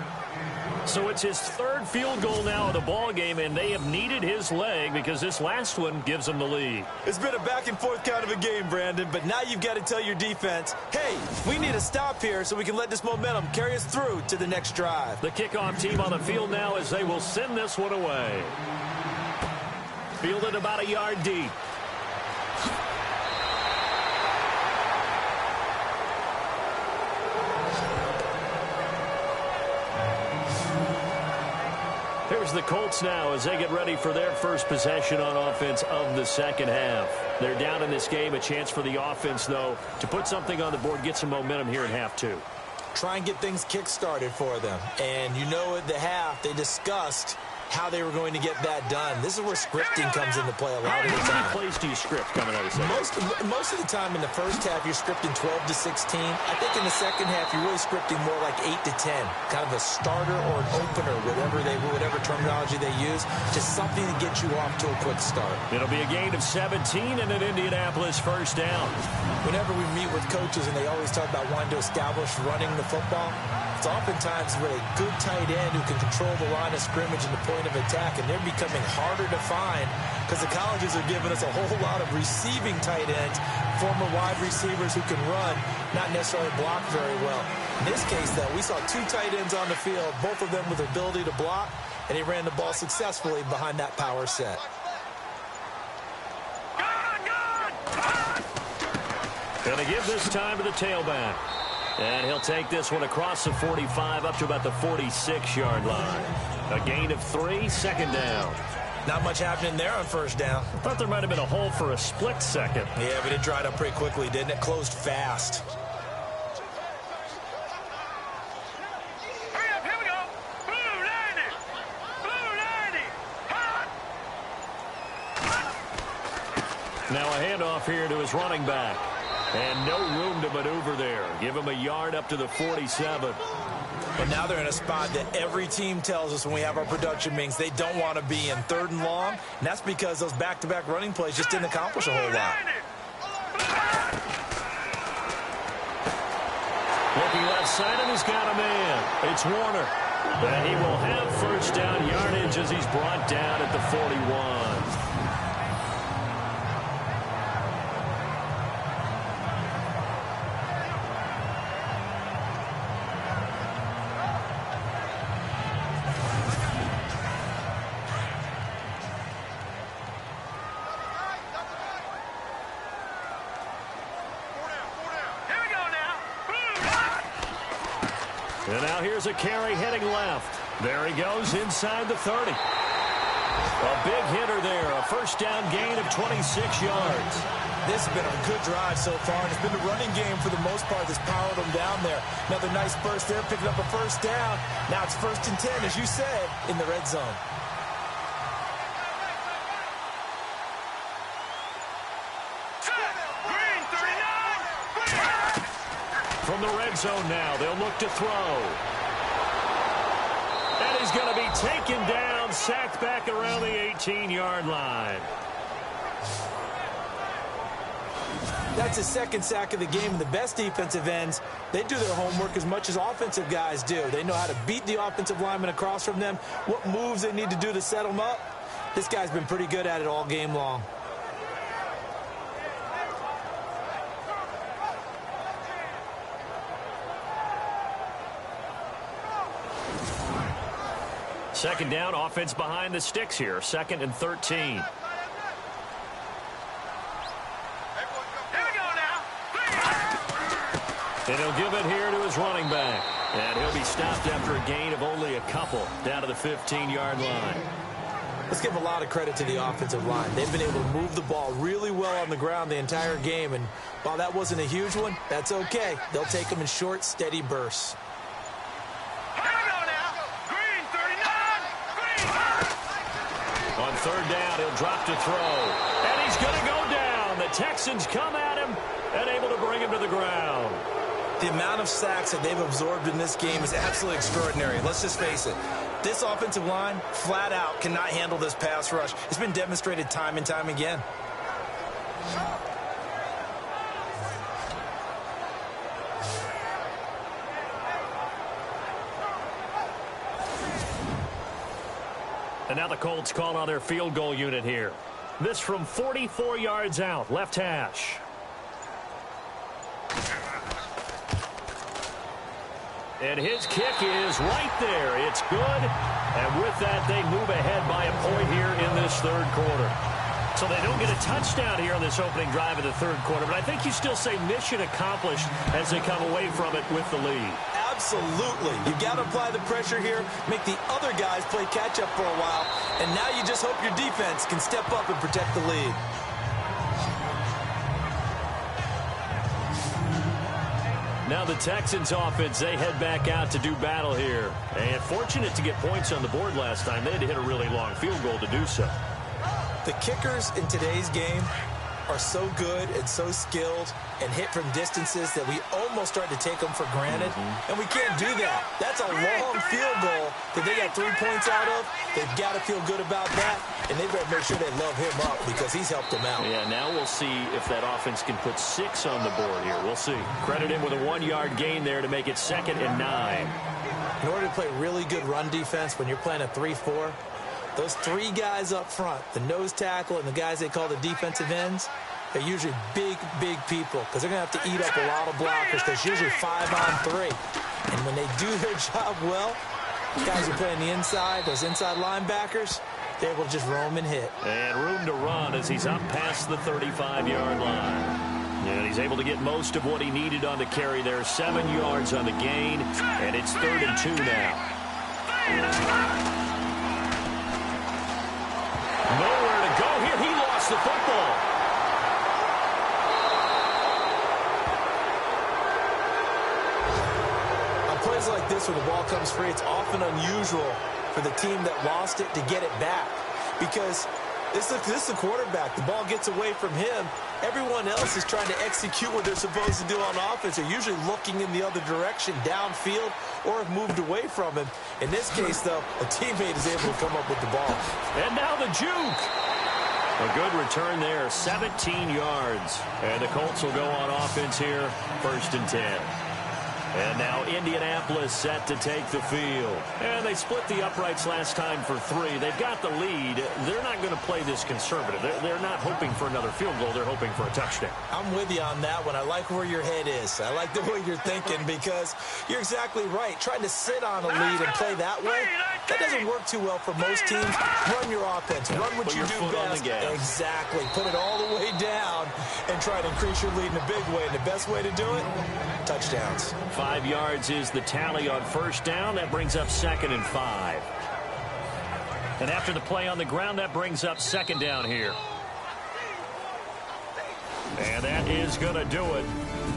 So it's his 3rd field goal now of the ball game, and they have needed his leg because this last one gives them the lead. It's been a back-and-forth kind of a game, Brandon, but now you've got to tell your defense, hey, we need a stop here so we can let this momentum carry us through to the next drive. The kickoff team on the field now as they will send this one away. Fielded about a yard deep. Here's is the Colts now as they get ready for their first possession on offense of the second half. They're down in this game. A chance for the offense, though, to put something on the board, get some momentum here in half two. Try and get things kick-started for them. And you know at the half, they discussed how they were going to get that done. This is where scripting comes into play a lot of the time. How many plays do you script coming out of the second? Most of the time in the first half, you're scripting 12 to 16. I think in the second half, you're really scripting more like 8 to 10. Kind of a starter or an opener, whatever terminology they use. Just something to get you off to a quick start. It'll be a gain of 17 and an Indianapolis first down. Whenever we meet with coaches and they always talk about wanting to establish running the football, it's oftentimes with a good tight end who can control the line of scrimmage and the point of attack, and they're becoming harder to find because the colleges are giving us a whole lot of receiving tight ends, former wide receivers who can run, not necessarily block very well. In this case, though, we saw two tight ends on the field, both of them with the ability to block, and they ran the ball successfully behind that power set. Going to give this time to the tailback. And he'll take this one across the 45 up to about the 46-yard line. A gain of 3, second down. Not much happening there on first down. I thought there might have been a hole for a split second. Yeah, but it dried up pretty quickly, didn't it? Closed fast. Hurry up, here we go. Blue 90. Blue 90. Now a handoff here to his running back. And no room to maneuver there. Give him a yard up to the 47. But now they're in a spot that every team tells us when we have our production meetings they don't want to be in, 3rd and long. And that's because those back-to-back running plays just didn't accomplish a whole lot. Looking left side, and he's got a man. It's Warner. And he will have first down yardage as he's brought down at the 41. And now here's a carry heading left. There he goes inside the 30. A big hitter there. A first down gain of 26 yards. This has been a good drive so far, and it's been the running game for the most part that's powered them down there. Another nice burst there, picking up a first down. Now it's 1st and 10, as you said, in the red zone. From the red zone now, they'll look to throw. And he's going to be taken down, sacked back around the 18-yard line. That's his second sack of the game, and the best defensive ends, they do their homework as much as offensive guys do. They know how to beat the offensive lineman across from them, what moves they need to do to set them up. This guy's been pretty good at it all game long. Second down, offense behind the sticks here. 2nd and 13. And he'll give it here to his running back. And he'll be stopped after a gain of only a couple down to the 15-yard line. Let's give a lot of credit to the offensive line. They've been able to move the ball really well on the ground the entire game. And while that wasn't a huge one, that's okay. They'll take them in short, steady bursts. On 3rd down, he'll drop to throw. And he's going to go down. The Texans come at him and able to bring him to the ground. The amount of sacks that they've absorbed in this game is absolutely extraordinary. Let's just face it. This offensive line, flat out, cannot handle this pass rush. It's been demonstrated time and time again. And now the Colts call on their field goal unit here. This from 44 yards out, left hash. And his kick is right there. It's good. And with that, they move ahead by a point here in this 3rd quarter. So they don't get a touchdown here on this opening drive of the 3rd quarter. But I think you still say mission accomplished as they come away from it with the lead. Absolutely. You've got to apply the pressure here, make the other guys play catch-up for a while, and now you just hope your defense can step up and protect the lead. Now the Texans offense, they head back out to do battle here. And fortunate to get points on the board last time. They had to hit a really long field goal to do so. The kickers in today's game are so good and so skilled and hit from distances that we almost start to take them for granted. And we can't do that. That's a long field goal that they got 3 points out of. They've got to feel good about that, and they better make sure they love him up because he's helped them out. Yeah, now we'll see if that offense can put 6 on the board here. We'll see. Credit him with a 1-yard gain there to make it 2nd and 9. In order to play really good run defense when you're playing a 3-4, those 3 guys up front, the nose tackle and the guys they call the defensive ends, they're usually big, big people because they're going to have to eat up a lot of blockers because usually 5 on 3. And when they do their job well, guys who play on the inside, those inside linebackers, they're able to just roam and hit. And room to run as he's up past the 35-yard line. And he's able to get most of what he needed on the carry there. 7 yards on the gain, and it's 3rd and 2 now. Nowhere to go here. He lost the football. On plays like this where the ball comes free, it's often unusual for the team that lost it to get it back because this is the quarterback. The ball gets away from him. Everyone else is trying to execute what they're supposed to do on offense. They're usually looking in the other direction, downfield, or have moved away from him. In this case, though, a teammate is able to come up with the ball. And now the juke. A good return there, 17 yards. And the Colts will go on offense here, 1st and 10. And now Indianapolis set to take the field. And they split the uprights last time for 3. They've got the lead. They're not going to play this conservative. They're not hoping for another field goal. They're hoping for a touchdown. I'm with you on that one. I like where your head is. I like the way you're thinking because you're exactly right. Trying to sit on a lead and play that way, that doesn't work too well for most teams. Run your offense. Run what you do best. Exactly. Put it all the way down and try to increase your lead in a big way. And the best way to do it, touchdowns. 5 yards is the tally on 1st down. That brings up 2nd and 5. And after the play on the ground, that brings up 2nd down here. And that is going to do it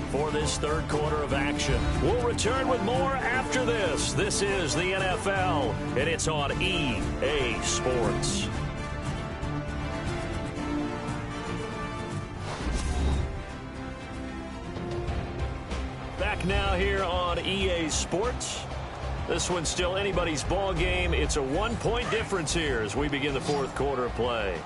for this 3rd quarter of action. We'll return with more after this. This is the NFL, and it's on EA Sports. Back now here on EA Sports. This one's still anybody's ball game. It's a 1-point difference here as we begin the 4th quarter of play.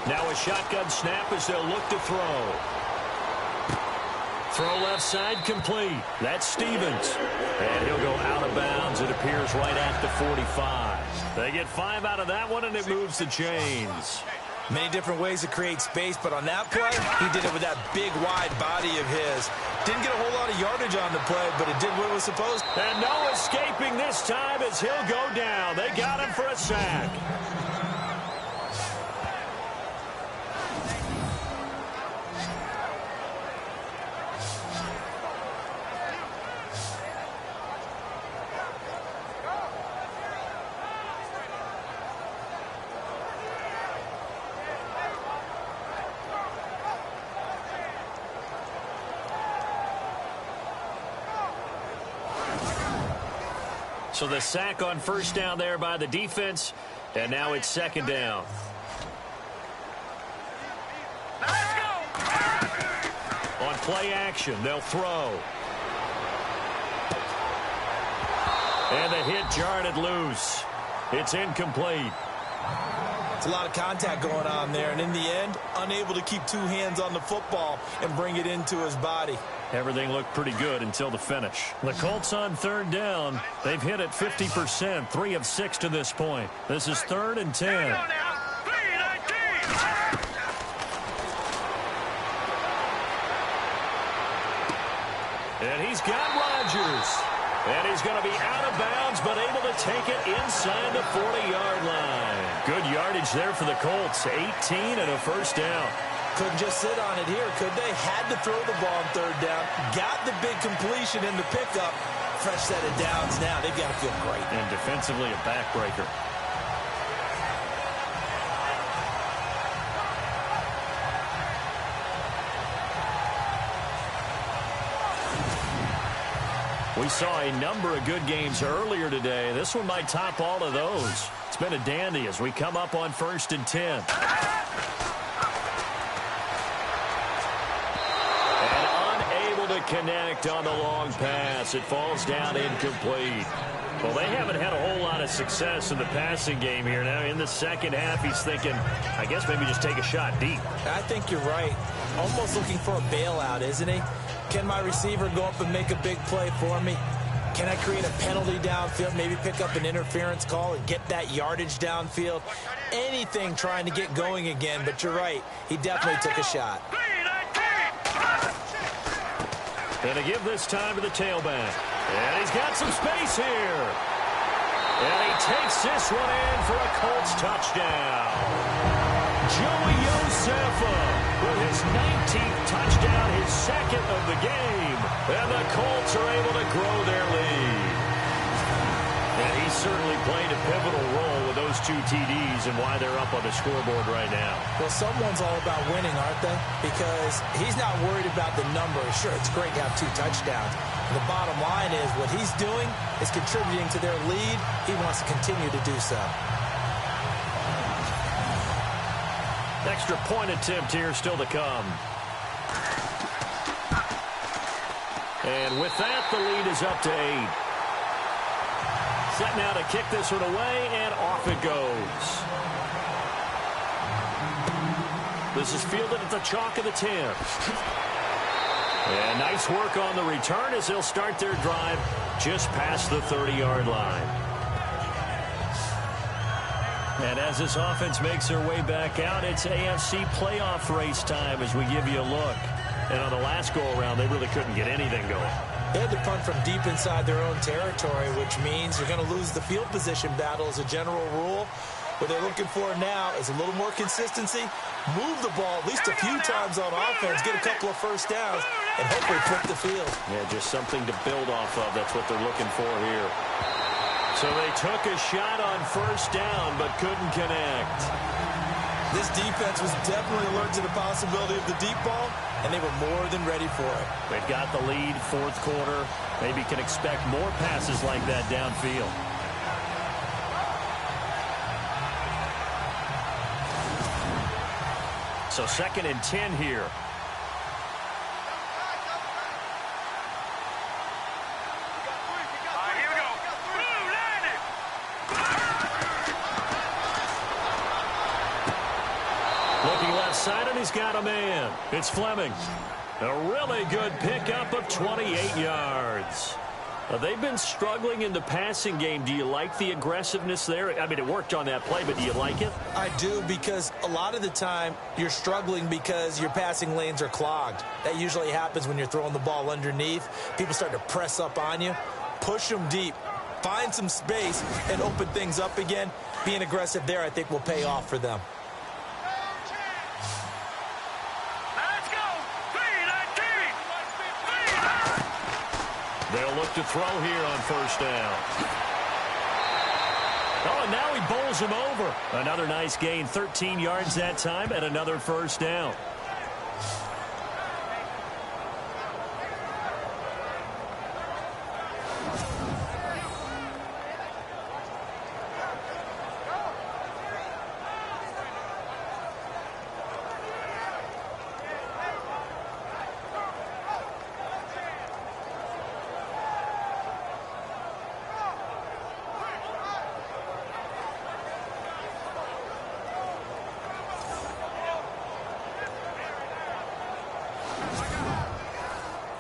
Now a shotgun snap as they'll look to throw. Throw left side complete. That's Stevens. And he'll go out of bounds, it appears, right at the 45. They get 5 out of that one, and it moves the chains. Many different ways to create space, but on that play, he did it with that big, wide body of his. Didn't get a whole lot of yardage on the play, but it did what it was supposed to. And no escaping this time as he'll go down. They got him for a sack. So the sack on 1st down there by the defense, and now it's 2nd down. On play action, they'll throw. And the hit jarred it loose. It's incomplete. It's a lot of contact going on there, and in the end, unable to keep 2 hands on the football and bring it into his body. Everything looked pretty good until the finish. The Colts on 3rd down. They've hit it 50%, 3 of 6 to this point. This is 3rd and 10. And he's got Rodgers. And he's going to be out of bounds, but able to take it inside the 40-yard line. Good yardage there for the Colts. 18 and a first down. Couldn't just sit on it here, could they? Had to throw the ball on third down. Got the big completion in the pickup. Fresh set of downs now. They've got to feel great. And defensively, a backbreaker. We saw a number of good games earlier today. This one might top all of those. It's been a dandy as we come up on 1st and 10. And unable to connect on the long pass. It falls down incomplete. Well, they haven't had a whole lot of success in the passing game here. Now, in the second half, he's thinking, I guess maybe just take a shot deep. I think you're right. Almost looking for a bailout, isn't he? Can my receiver go up and make a big play for me? Can I create a penalty downfield, maybe pick up an interference call and get that yardage downfield? Anything trying to get going again, but you're right. He definitely took a shot. And to give this time to the tailback. And he's got some space here. And he takes this one in for a Colts touchdown. Joey Josefa with his 19th touchdown, his second of the game. And the Colts are able to grow their lead. And he certainly played a pivotal role with those 2 TDs and why they're up on the scoreboard right now. Well, someone's all about winning, aren't they? Because he's not worried about the numbers. Sure, it's great to have 2 touchdowns. The bottom line is what he's doing is contributing to their lead. He wants to continue to do so. Extra point attempt here still to come. And with that, the lead is up to 8. Set now to kick this one away, and off it goes. This is fielded at the chalk of the 10. And nice work on the return as they'll start their drive just past the 30-yard line. And as this offense makes their way back out, it's AFC playoff race time as we give you a look. And on the last go-around, they really couldn't get anything going. They had to punt from deep inside their own territory, which means you're going to lose the field position battle as a general rule. What they're looking for now is a little more consistency, move the ball at least a few times on offense, get a couple of first downs, and hopefully flip the field. Yeah, just something to build off of. That's what they're looking for here. So they took a shot on first down, but couldn't connect. This defense was definitely alert to the possibility of the deep ball, and they were more than ready for it. They've got the lead, 4th quarter. Maybe can expect more passes like that downfield. So 2nd and 10 here. Looking left side, and he's got a man. It's Fleming. A really good pickup of 28 yards. They've been struggling in the passing game. Do you like the aggressiveness there? I mean, it worked on that play, but do you like it? I do, because a lot of the time you're struggling because your passing lanes are clogged. That usually happens when you're throwing the ball underneath. People start to press up on you. Push them deep. Find some space and open things up again. Being aggressive there, I think, will pay off for them. They'll look to throw here on first down. Oh, and now he bowls him over. Another nice gain, 13 yards that time, and another first down.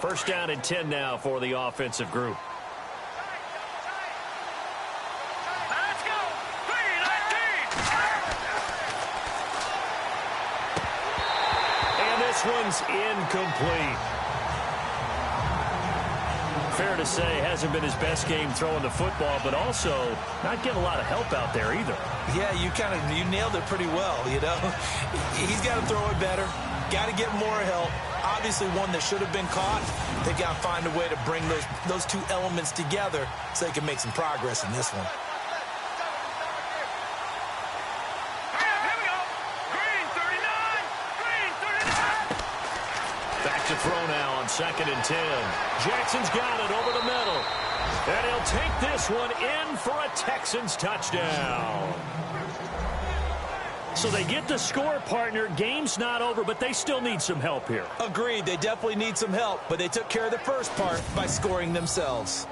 First down and 10 now for the offensive group. Let's go! 3-19! And this one's incomplete. fair to say hasn't been his best game throwing the football, but also not getting a lot of help out there either. Yeah, you nailed it pretty well, you know. He's got to throw it better. Got to get more help. Obviously one that should have been caught. They got to find a way to bring those two elements together so they can make some progress in this one. Back to throw now on 2nd and 10. Jackson's got it over the middle. And he'll take this one in for a Texans touchdown. So they get the score, partner. Game's not over, but they still need some help here. Agreed. They definitely need some help, but they took care of the first part by scoring themselves.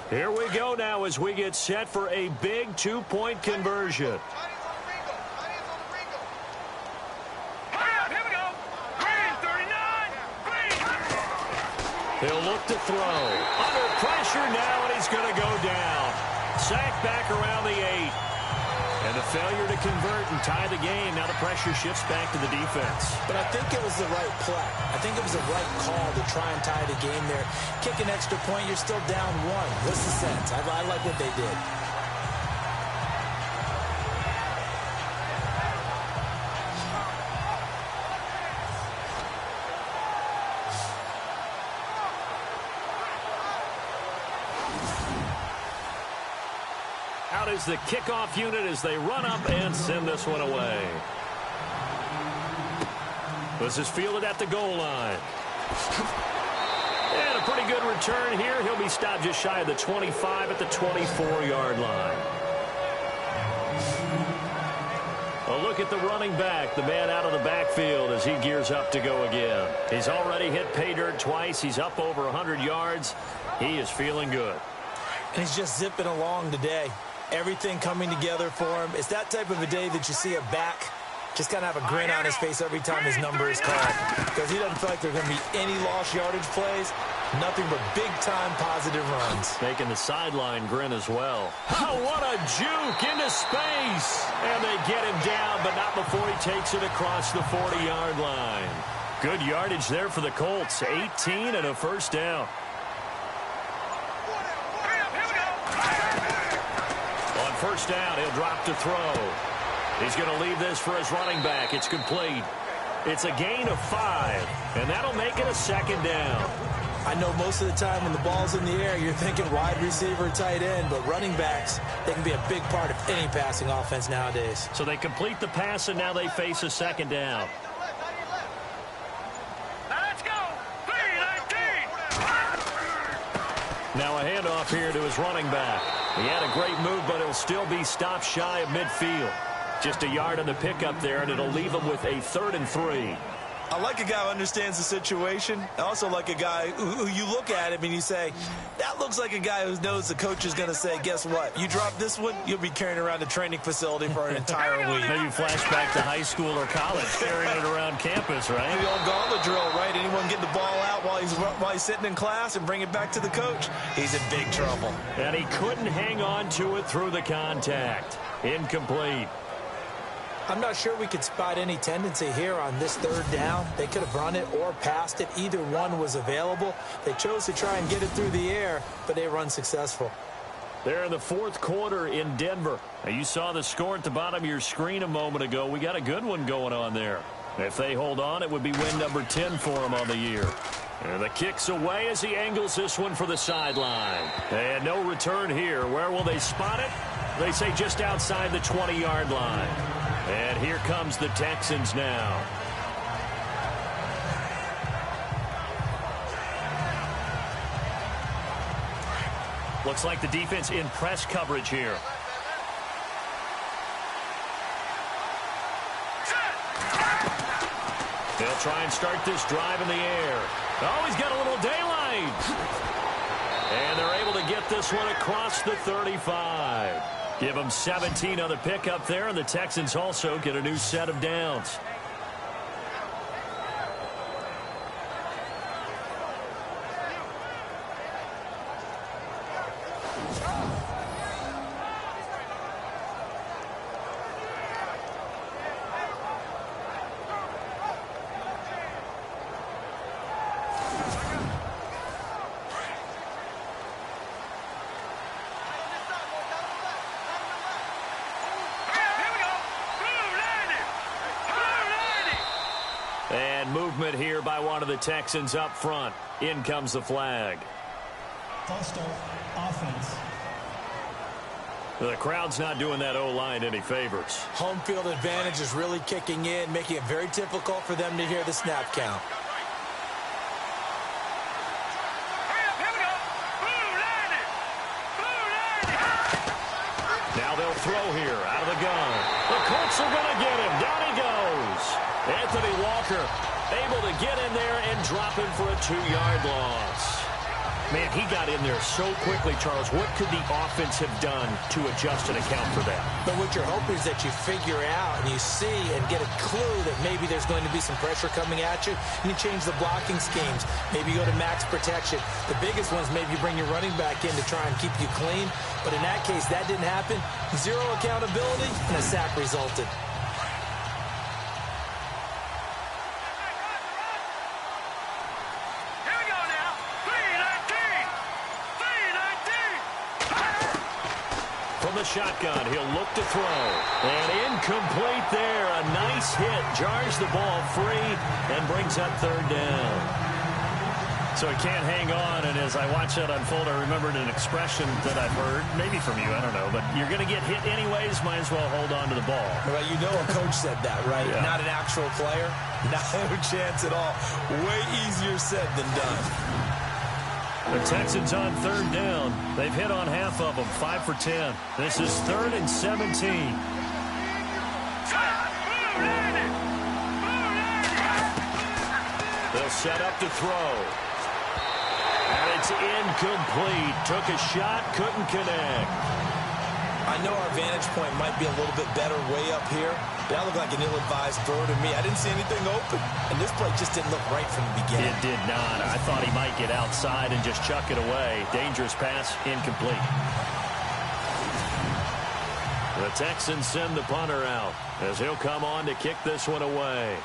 Here we go now as we get set for a big two-point conversion. He'll look to throw. Under pressure now, and he's going to go down. Sacked back around the 8. And the failure to convert and tie the game. Now the pressure shifts back to the defense. But I think it was the right play. I think it was the right call to try and tie the game there. Kick an extra point, you're still down 1. What's the sense? I like what they did. Out is the kickoff unit as they run up and send this one away. This is fielded at the goal line. And a pretty good return here. He'll be stopped just shy of the 25 at the 24-yard line. A look at the running back, the man out of the backfield as he gears up to go again. He's already hit pay dirt twice. He's up over 100 yards. He is feeling good. And he's just zipping along today. Everything coming together for him. It's that type of a day that you see a back just kind of have a grin on his face every time his number is called. Because he doesn't feel like there's going to be any lost yardage plays. Nothing but big-time positive runs. Making the sideline grin as well. Oh, what a juke into space. And they get him down, but not before he takes it across the 40-yard line. Good yardage there for the Colts. 18 and a first down. On first down, he'll drop to throw. He's going to leave this for his running back. It's complete. It's a gain of 5, and that'll make it a second down. I know most of the time when the ball's in the air, you're thinking wide receiver, tight end, but running backs, they can be a big part of any passing offense nowadays. So they complete the pass, and now they face a second down. Let's go. 3-19. Now a handoff here to his running back. He had a great move, but he'll still be stopped shy of midfield. Just a yard on the pickup there, and it'll leave him with a 3rd and 3. I like a guy who understands the situation. I also like a guy who you look at him and you say, that looks like a guy who knows the coach is going to say, guess what? You drop this one, you'll be carrying around the training facility for an entire week. Maybe flashback to high school or college, carrying it around campus, right? The old gauntlet drill, right? Anyone get the ball out while he's sitting in class and bring it back to the coach? He's in big trouble. And he couldn't hang on to it through the contact. Incomplete. I'm not sure we could spot any tendency here on this 3rd down. They could have run it or passed it. Either one was available. They chose to try and get it through the air, but they were unsuccessful. They're in the 4th quarter in Denver. Now, you saw the score at the bottom of your screen a moment ago. We got a good one going on there. If they hold on, it would be win number 10 for them on the year. And the kick's away as he angles this one for the sideline. And no return here. Where will they spot it? They say just outside the 20-yard line. And here comes the Texans now. Looks like the defense in press coverage here. They'll try and start this drive in the air. Oh, he's got a little daylight. And they're able to get this one across the 35. Give them 17 on the pickup there, and the Texans also get a new set of downs. movement here by one of the Texans up front. In comes the flag. False start, offense. The crowd's not doing that O-line any favors. Home field advantage is really kicking in, making it very difficult for them to hear the snap count. Now they'll throw here out of the gun. The Colts are going to get him. Down he goes. Anthony Walker able to get in there and drop him for a 2-yard loss. Man, he got in there so quickly, Charles. What could the offense have done to adjust and account for that? But what you're hoping is that you figure out and you see and get a clue that maybe there's going to be some pressure coming at you, and you change the blocking schemes. Maybe you go to max protection. The biggest ones, maybe you bring your running back in to try and keep you clean. But in that case, that didn't happen. Zero accountability, and a sack resulted. The shotgun, he'll look to throw, and incomplete there. A nice hit, jars the ball free, and brings up 3rd down. So he can't hang on, and as I watch that unfold, I remembered an expression that I've heard, maybe from you, I don't know, but you're going to get hit anyways, might as well hold on to the ball. Well, you know a coach said that, right? Yeah. Not an actual player. Not a chance at all. Way easier said than done. The Texans on 3rd down. They've hit on half of them, 5 for 10. This is 3rd and 17. They'll set up to throw. And it's incomplete. Took a shot, couldn't connect. I know our vantage point might be a little bit better way up here. That looked like an ill-advised throw to me. I didn't see anything open, and this play just didn't look right from the beginning. It did not. I thought he might get outside and just chuck it away. Dangerous pass, incomplete. The Texans send the punter out as he'll come on to kick this one away.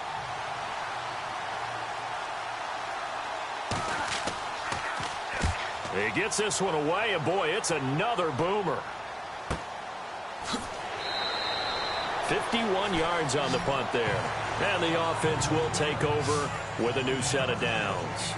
He gets this one away, and boy, it's another boomer. 51 yards on the punt there. And the offense will take over with a new set of downs.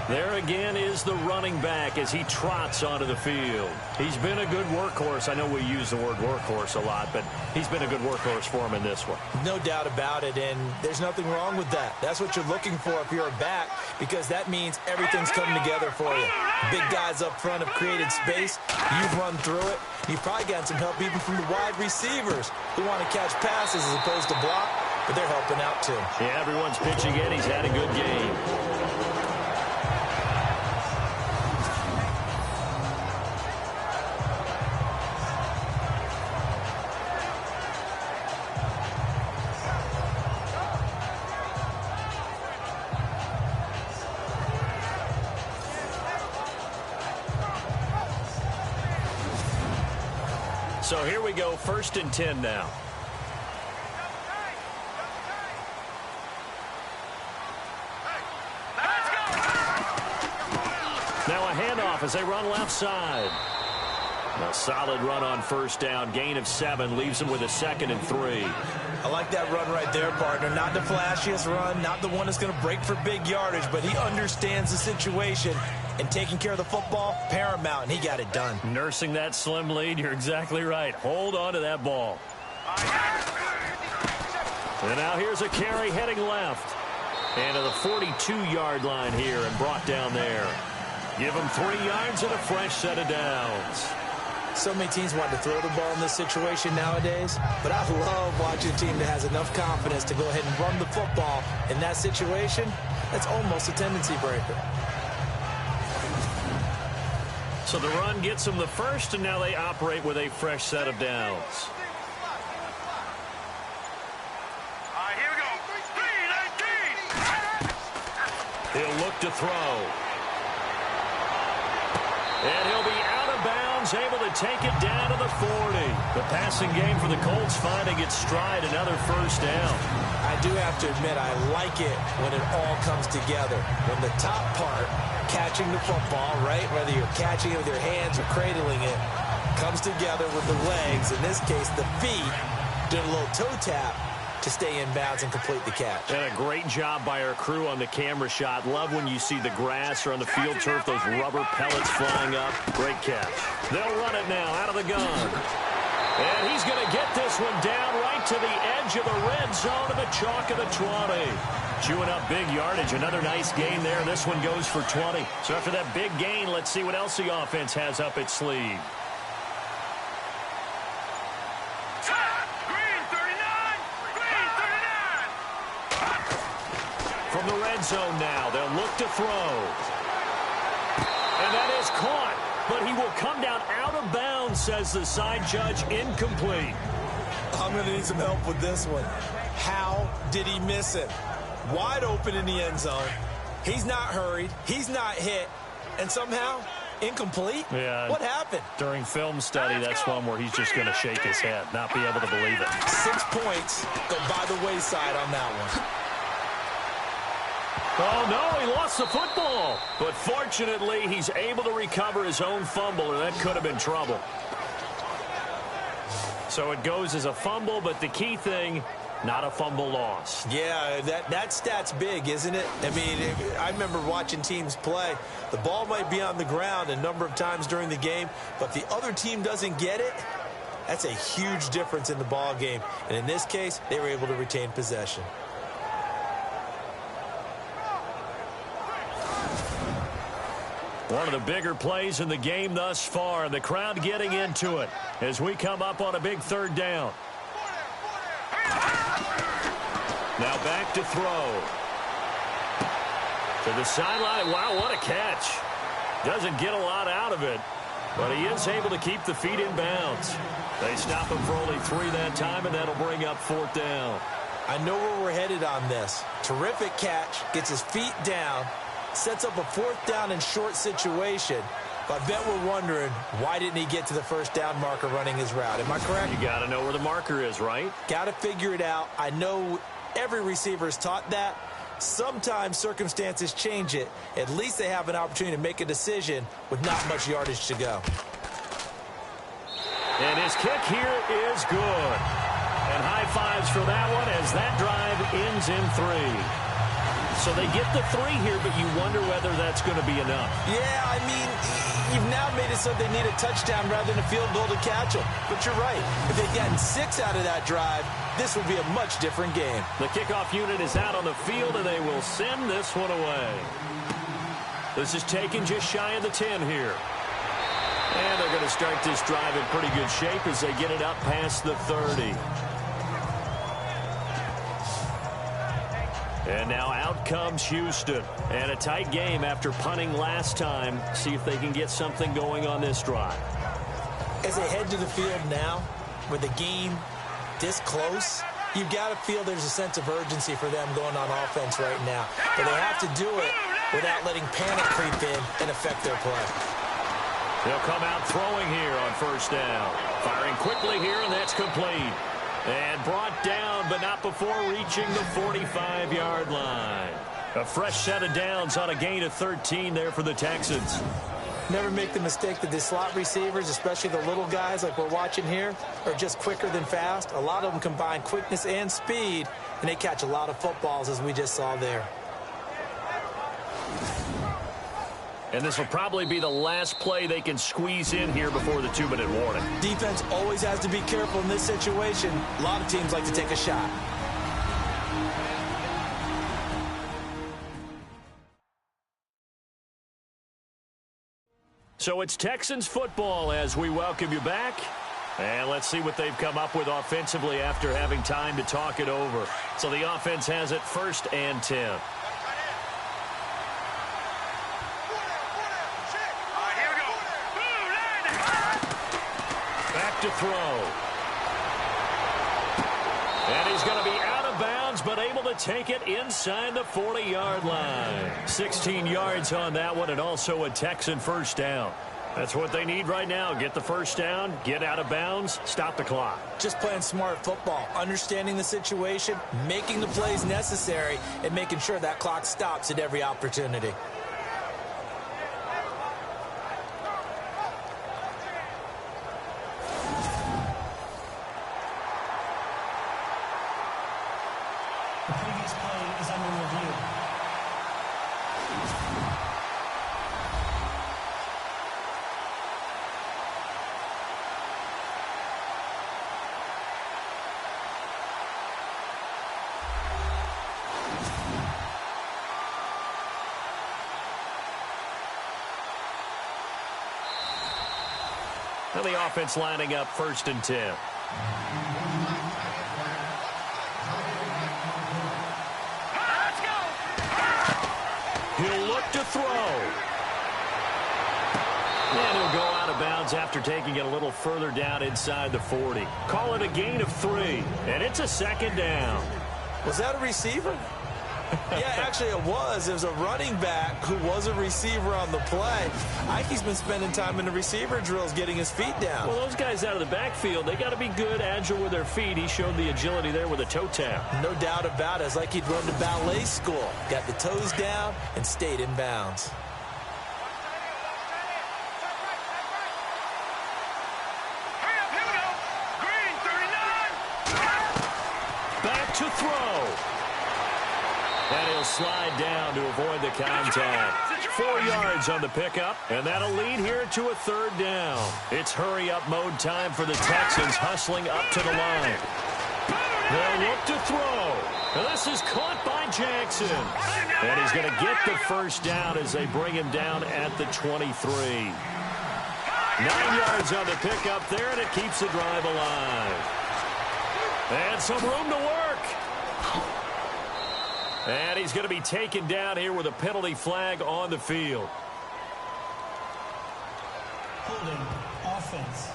There again is the running back as he trots onto the field. He's been a good workhorse. I know we use the word workhorse a lot, but he's been a good workhorse for him in this one. No doubt about it, and there's nothing wrong with that. That's what you're looking for if you're a back, because that means everything's coming together for you. Big guys up front have created space. You've run through it. You've probably gotten some help even from the wide receivers who want to catch passes as opposed to block, but they're helping out too. Yeah, everyone's pitching in. He's had a good game. So here we go, 1st and 10 now. Now a handoff as they run left side. A solid run on 1st down. Gain of 7 leaves them with a 2nd and 3. I like that run right there, partner. Not the flashiest run, not the one that's going to break for big yardage, but he understands the situation, and taking care of the football, paramount, and he got it done. Nursing that slim lead, you're exactly right. Hold on to that ball. And now here's a carry heading left. And to the 42-yard line here and brought down there. Give him 3 yards and a fresh set of downs. So many teams want to throw the ball in this situation nowadays, but I love watching a team that has enough confidence to go ahead and run the football. In that situation, that's almost a tendency breaker. So the run gets them the first, and now they operate with a fresh set of downs. All right, here we go. 3-19. He'll look to throw. And he'll be out of bounds, able to take it down to the 40. The passing game for the Colts finding its stride, another 1st down. I do have to admit, I like it when it all comes together. When the top part, catching the football, right, whether you're catching it with your hands or cradling it, comes together with the legs, in this case the feet, did a little toe tap to to stay in bounds and complete the catch. And a great job by our crew on the camera shot. Love when you see the grass or on the field turf, those rubber pellets flying up. Great catch. They'll run it now out of the gun. And he's going to get this one down right to the edge of the red zone of the chalk of the 20. Chewing up big yardage. Another nice gain there. This one goes for 20. So after that big gain, let's see what else the offense has up its sleeve. From the red zone now, they'll look to throw. And that is caught, but he will come down out of bounds, says the side judge, incomplete. I'm going to need some help with this one. How did he miss it? Wide open in the end zone. He's not hurried. He's not hit. And somehow, incomplete? Yeah. What happened? During film study, that's one where he's just going to shake his head, not be able to believe it. 6 points go by the wayside on that one. Oh, no, he lost the football. But fortunately, he's able to recover his own fumble, or that could have been trouble. So it goes as a fumble, but the key thing, not a fumble loss. Yeah, that stat's big, isn't it? I mean, I remember watching teams play. The ball might be on the ground a number of times during the game, but if the other team doesn't get it, that's a huge difference in the ball game. And in this case, they were able to retain possession. One of the bigger plays in the game thus far, and the crowd getting into it as we come up on a big third down. Now back to throw. To the sideline. Wow, what a catch. Doesn't get a lot out of it, but he is able to keep the feet in bounds. They stop him for only 3 that time, and that'll bring up 4th down. I know where we're headed on this. Terrific catch, gets his feet down, sets up a 4th down and short situation. But I bet we're wondering, why didn't he get to the first down marker running his route? Am I correct? You got to know where the marker is, right? Got to figure it out. I know every receiver is taught that. Sometimes circumstances change it. At least they have an opportunity to make a decision with not much yardage to go. And his kick here is good. And high fives for that one as that drive ends in 3. So they get the 3 here, but you wonder whether that's going to be enough. Yeah, I mean, you've now made it so they need a touchdown rather than a field goal to catch them. But you're right. If they'd gotten 6 out of that drive, this would be a much different game. The kickoff unit is out on the field, and they will send this one away. This is taken just shy of the 10 here. And they're going to start this drive in pretty good shape as they get it up past the 30. And now out comes Houston. And a tight game after punting last time. See if they can get something going on this drive. As they head to the field now, with the game this close, you've got to feel there's a sense of urgency for them going on offense right now. But they have to do it without letting panic creep in and affect their play. They'll come out throwing here on 1st down. Firing quickly here, and that's complete. And brought down, but not before reaching the 45-yard line. A fresh set of downs on a gain of 13 there for the Texans. Never make the mistake that the slot receivers, especially the little guys like we're watching here, are just quicker than fast. A lot of them combine quickness and speed, and they catch a lot of footballs, as we just saw there. And this will probably be the last play they can squeeze in here before the 2-minute warning. Defense always has to be careful in this situation. A lot of teams like to take a shot. So it's Texans football as we welcome you back. And let's see what they've come up with offensively after having time to talk it over. So the offense has it 1st and 10. To throw. And he's going to be out of bounds, but able to take it inside the 40-yard line. 16 yards on that one, and also a Texan 1st down. That's what they need right now. Get the 1st down, get out of bounds, stop the clock. Just playing smart football, understanding the situation, making the plays necessary, and making sure that clock stops at every opportunity. And the offense lining up 1st and 10. Let's go! He'll look to throw. And he'll go out of bounds after taking it a little further down inside the 40. Call it a gain of 3, and it's a 2nd down. Was that a receiver? Yeah, actually it was. It was a running back who was a receiver on the play. Ike's been spending time in the receiver drills getting his feet down. Well, those guys out of the backfield, they got to be good, agile with their feet. He showed the agility there with a toe tap. No doubt about it. It's like he'd run to ballet school. Got the toes down and stayed in bounds. Hurry up, here we go! Green, 39! Back to throw. And he'll slide down to avoid the contact. 4 yards on the pickup, and that'll lead here to a 3rd down. It's hurry-up mode time for the Texans, hustling up to the line. They'll look to throw. And this is caught by Jackson. And he's going to get the 1st down as they bring him down at the 23. 9 yards on the pickup there, and it keeps the drive alive. And some room to work. And he's going to be taken down here with a penalty flag on the field. Holding offense.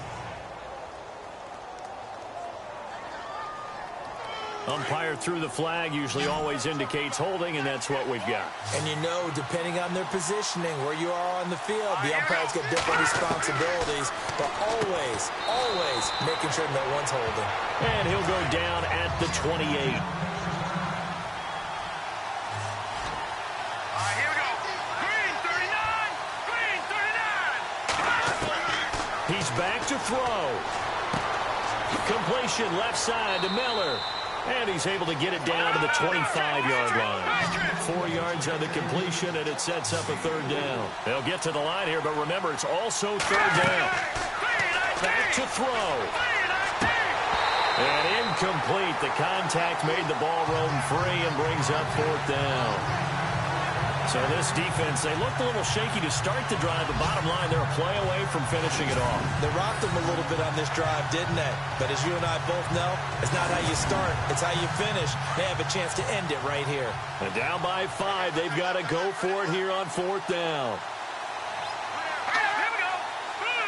Umpire threw the flag, usually always indicates holding, and that's what we've got. And you know, depending on their positioning, where you are on the field, the umpires get different responsibilities, but always, always making sure no one's holding. And he'll go down at the 28. Here we go! Green, 39! Green, 39! He's back to throw. Completion left side to Miller. And he's able to get it down to the 25-yard line. 4 yards on the completion, and it sets up a 3rd down. They'll get to the line here, but remember, it's also 3rd down. Back to throw. And incomplete. The contact made the ball roam free and brings up 4th down. So this defense, they looked a little shaky to start the drive, but bottom line, they're a play away from finishing it off. They rocked them a little bit on this drive, didn't they? But as you and I both know, it's not how you start, it's how you finish. They have a chance to end it right here. And down by 5, they've got to go for it here on 4th down. Here we go! Blue,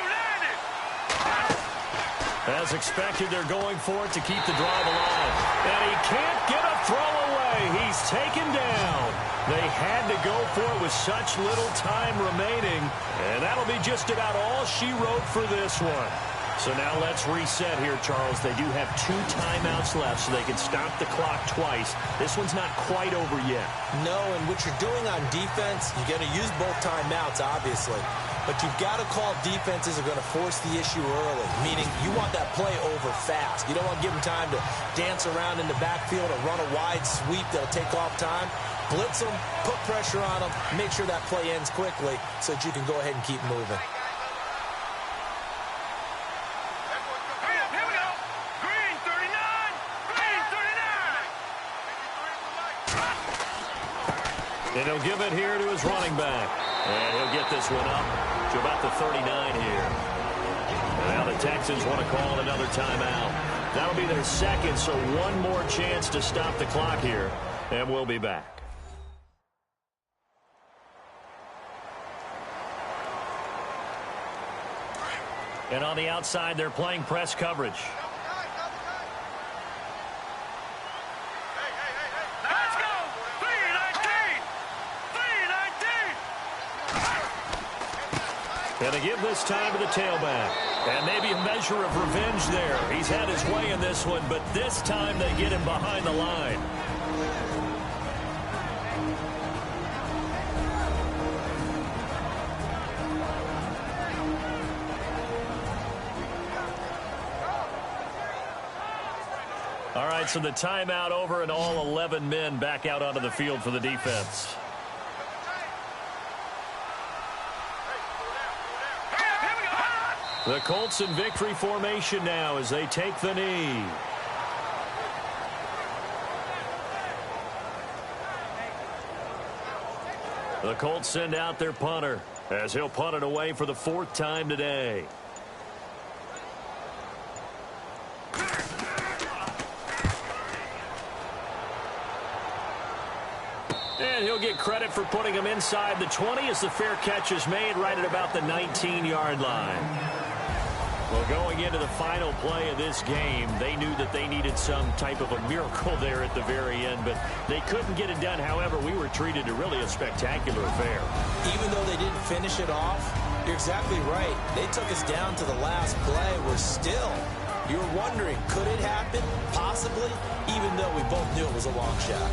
90! As expected, they're going for it to keep the drive alive. And he can't get a throw away. He's taken down. They had to go for it with such little time remaining. And that'll be just about all she wrote for this one. So now let's reset here, Charles. They do have 2 timeouts left, so they can stop the clock twice. This one's not quite over yet. No, and what you're doing on defense, you're going to use both timeouts, obviously. But you've got to call defenses are going to force the issue early, meaning you want that play over fast. You don't want to give them time to dance around in the backfield or run a wide sweep that'll take off time. Blitz them, put pressure on them, make sure that play ends quickly so that you can go ahead and keep moving. Hurry up, here we go! Green, 39! Green, 39! And he'll give it here to his running back. And he'll get this one up to about the 39 here. Now the Texans want to call another timeout. That'll be their 2nd, so one more chance to stop the clock here. And we'll be back. And on the outside, they're playing press coverage. Let's go! 319! 319! And they give this time to the tailback. And maybe a measure of revenge there. He's had his way in this one, but this time they get him behind the line. All right, so the timeout over and all 11 men back out onto the field for the defense. The Colts in victory formation now as they take the knee. The Colts send out their punter as he'll punt it away for the 4th time today. And he'll get credit for putting him inside the 20 as the fair catch is made right at about the 19-yard line. Well, going into the final play of this game, they knew that they needed some type of a miracle there at the very end, but they couldn't get it done. However, we were treated to really a spectacular affair. Even though they didn't finish it off, you're exactly right. They took us down to the last play. We're still, you were wondering, could it happen? Possibly, even though we both knew it was a long shot.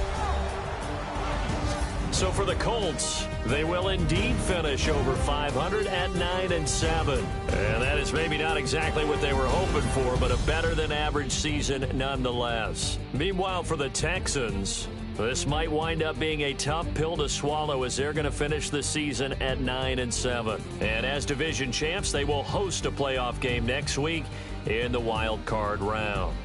So for the Colts, they will indeed finish over 500 at 9-7. And that is maybe not exactly what they were hoping for, but a better than average season nonetheless. Meanwhile, for the Texans, this might wind up being a tough pill to swallow as they're going to finish the season at 9-7. And as division champs, they will host a playoff game next week in the wild card round.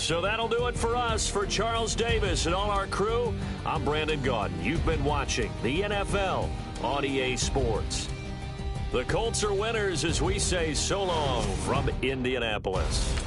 So that'll do it for us. For Charles Davis and all our crew, I'm Brandon Gaudin. You've been watching the NFL on EA Sports. The Colts are winners as we say so long from Indianapolis.